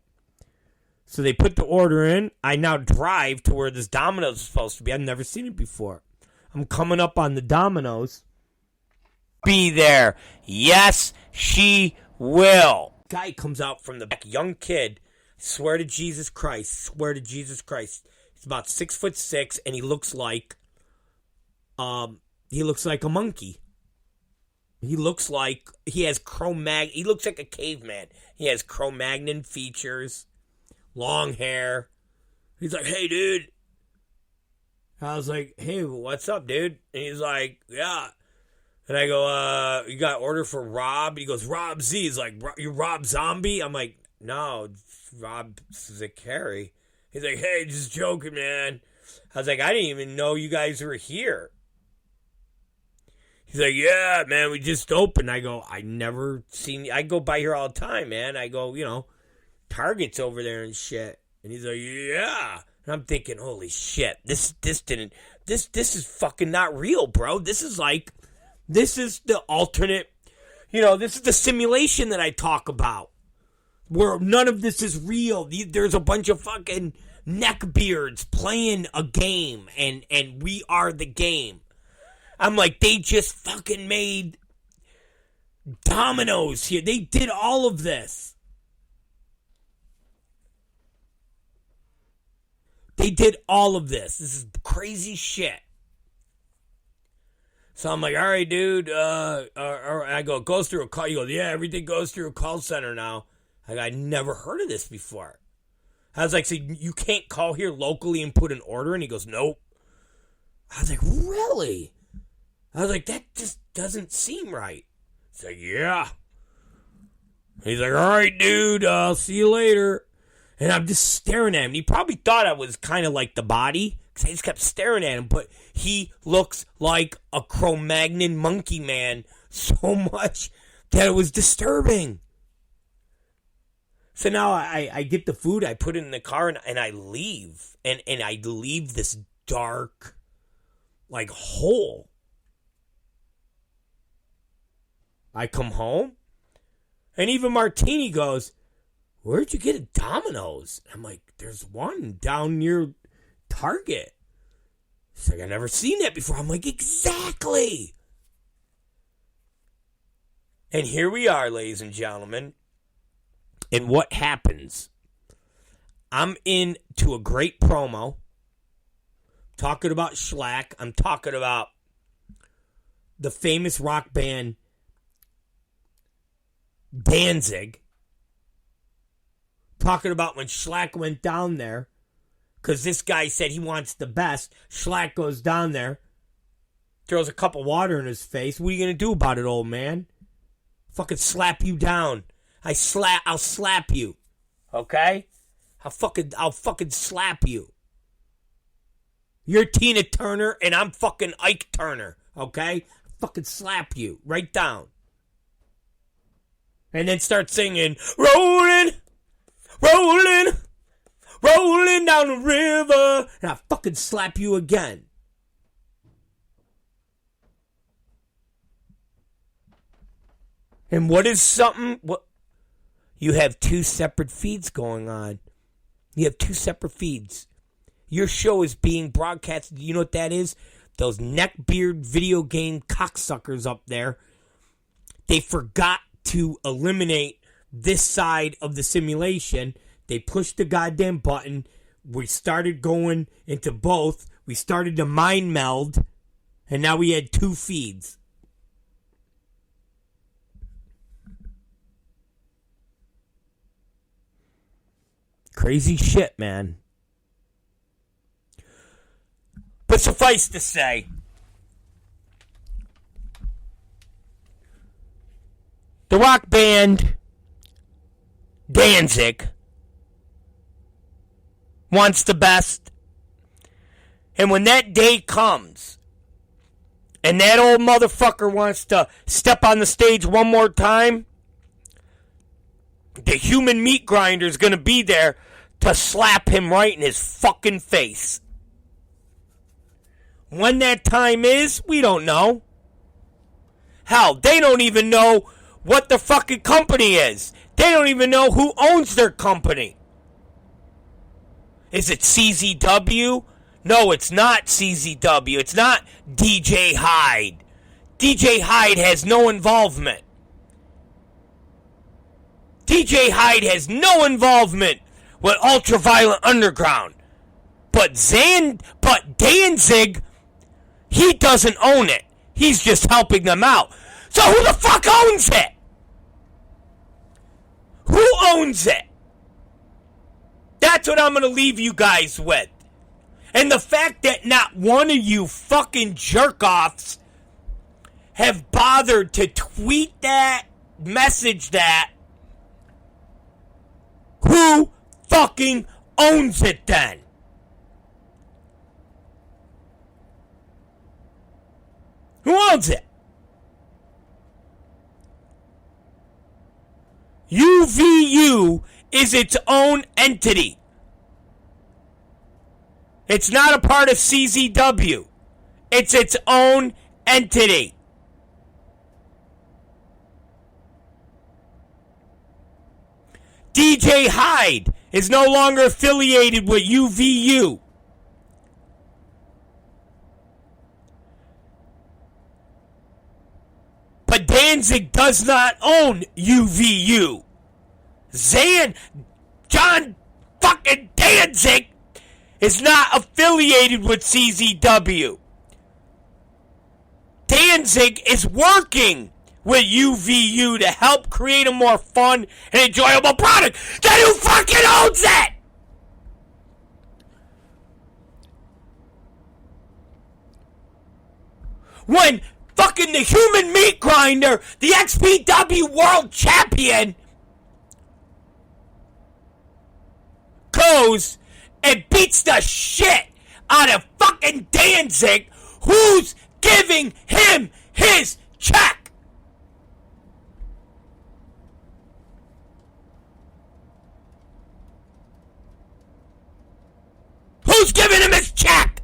So they put the order in. I now drive to where this Domino's is supposed to be. I've never seen it before. I'm coming up on the Domino's. Be there. Yes, she will. Guy comes out from the back, young kid. Swear to Jesus Christ. He's about 6'6", and he looks like a monkey. He looks like he has he looks like a caveman. He has Cro-Magnon features, long hair. He's like, hey, dude. I was like, hey, what's up, dude? And he's like, yeah. And I go, you got order for Rob? He goes, Rob Z. He's like, you Rob Zombie? I'm like, no, it's Rob Zicari. He's like, hey, just joking, man. I was like, I didn't even know you guys were here. He's like, yeah, man, we just opened. I go, I never seen you. I go by here all the time, man. I go, Target's over there and shit. And he's like, yeah. And I'm thinking, holy shit, this is fucking not real, bro. This is the alternate, this is the simulation that I talk about. Where none of this is real. There's a bunch of fucking neckbeards playing a game, and we are the game. I'm like, they just fucking made Domino's here. They did all of this. This is crazy shit. So I'm like, all right, dude. I go, it goes through a call. He goes, yeah, everything goes through a call center now. I never heard of this before. I was like, so you can't call here locally and put an order in? He goes, nope. I was like, really? I was like, that just doesn't seem right. He's like, yeah. He's like, all right, dude, I'll see you later. And I'm just staring at him. He probably thought I was kind of like the body, because I just kept staring at him. But he looks like a Cro-Magnon monkey man so much that it was disturbing. So now I get the food, I put it in the car, and I leave. And I leave this dark, hole. I come home, and even Martini goes, where'd you get a Domino's? I'm like, there's one down near Target. She's like, I've never seen that before. I'm like, exactly. And here we are, ladies and gentlemen. And what happens? I'm into a great promo. Talking about Schlack. I'm talking about the famous rock band Danzig. Talking about when Schlack went down there. Because this guy said he wants the best. Schlack goes down there. throws a cup of water in his face. What are you gonna do about it, old man? Fucking slap you down. I'll slap you. Okay? I'll fucking slap you. You're Tina Turner and I'm fucking Ike Turner. Okay? I'll fucking slap you. Right down. And then start singing, rolling, rolling, rolling down the river. And I'll fucking slap you again. And what is something? What? You have two separate feeds going on. You have two separate feeds. Your show is being broadcasted. You know what that is? Those neckbeard video game cocksuckers up there. They forgot to eliminate this side of the simulation. They pushed the goddamn button. We started going into both. We started to mind meld. And now we had two feeds. Crazy shit, man. But suffice to say, the rock band Danzig wants the best. And when that day comes, and that old motherfucker wants to step on the stage one more time, the human meat grinder is going to be there to slap him right in his fucking face. When that time is, we don't know. Hell, they don't even know what the fucking company is. They don't even know who owns their company. Is it CZW? No, it's not CZW. It's not DJ Hyde. DJ Hyde has no involvement. DJ Hyde has no involvement with Ultraviolent Underground. But Danzig, he doesn't own it. He's just helping them out. So who the fuck owns it? Who owns it? That's what I'm going to leave you guys with. And the fact that not one of you fucking jerk-offs have bothered to tweet that, message that, who fucking owns it then? Who owns it? UVU is its own entity. It's not a part of CZW. It's its own entity. DJ Hyde is no longer affiliated with UVU. But Danzig does not own UVU. John fucking Danzig is not affiliated with CZW. Danzig is working with UVU to help create a more fun and enjoyable product. Then who fucking owns it? When fucking the human meat grinder, the XPW world champion, goes and beats the shit out of fucking Danzig, who's giving him his check? Who's giving him his check?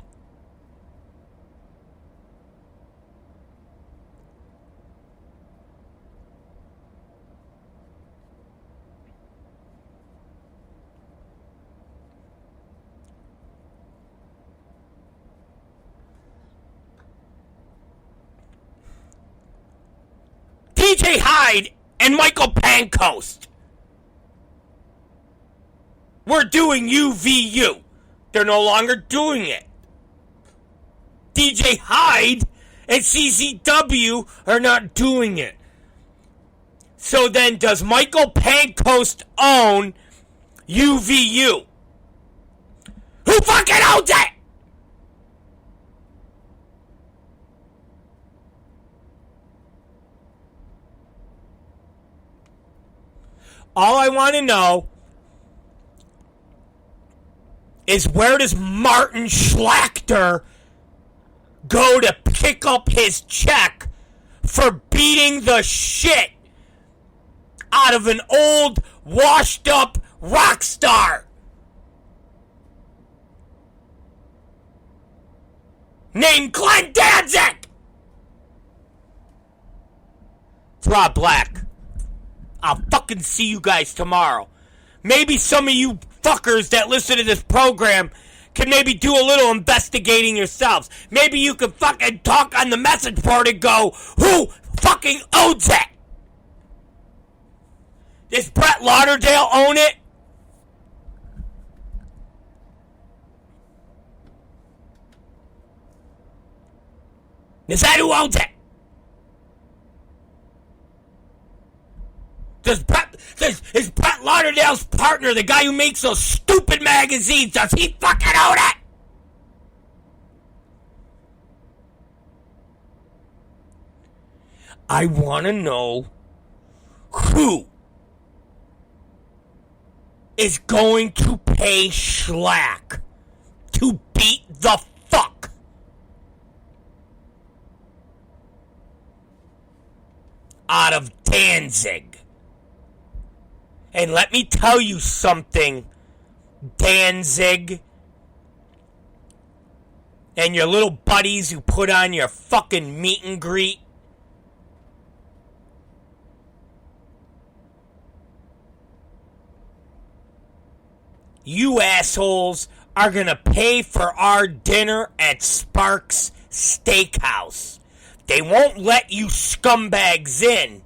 DJ Hyde and Michael Pancoast. We're doing UVU. They're no longer doing it. DJ Hyde and CZW are not doing it. So then, does Michael Pancoast own UVU? Who fucking owns it? All I want to know is where does Martin Schlachter go to pick up his check for beating the shit out of an old, washed-up rock star named Glenn Danzig? It's Rob Black. I'll fucking see you guys tomorrow. Maybe some of you fuckers that listen to this program can maybe do a little investigating yourselves. Maybe you can fucking talk on the message board and go, who fucking owns it? Does Brett Lauderdale own it? Is that who owns it? Is Brett Lauderdale's partner, the guy who makes those stupid magazines, does he fucking own it? I want to know who is going to pay Schlack to beat the fuck out of Danzig. And let me tell you something, Danzig, and your little buddies who put on your fucking meet and greet. You assholes are gonna pay for our dinner at Sparks Steakhouse. They won't let you scumbags in,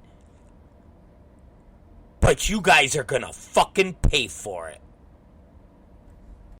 but you guys are gonna fucking pay for it.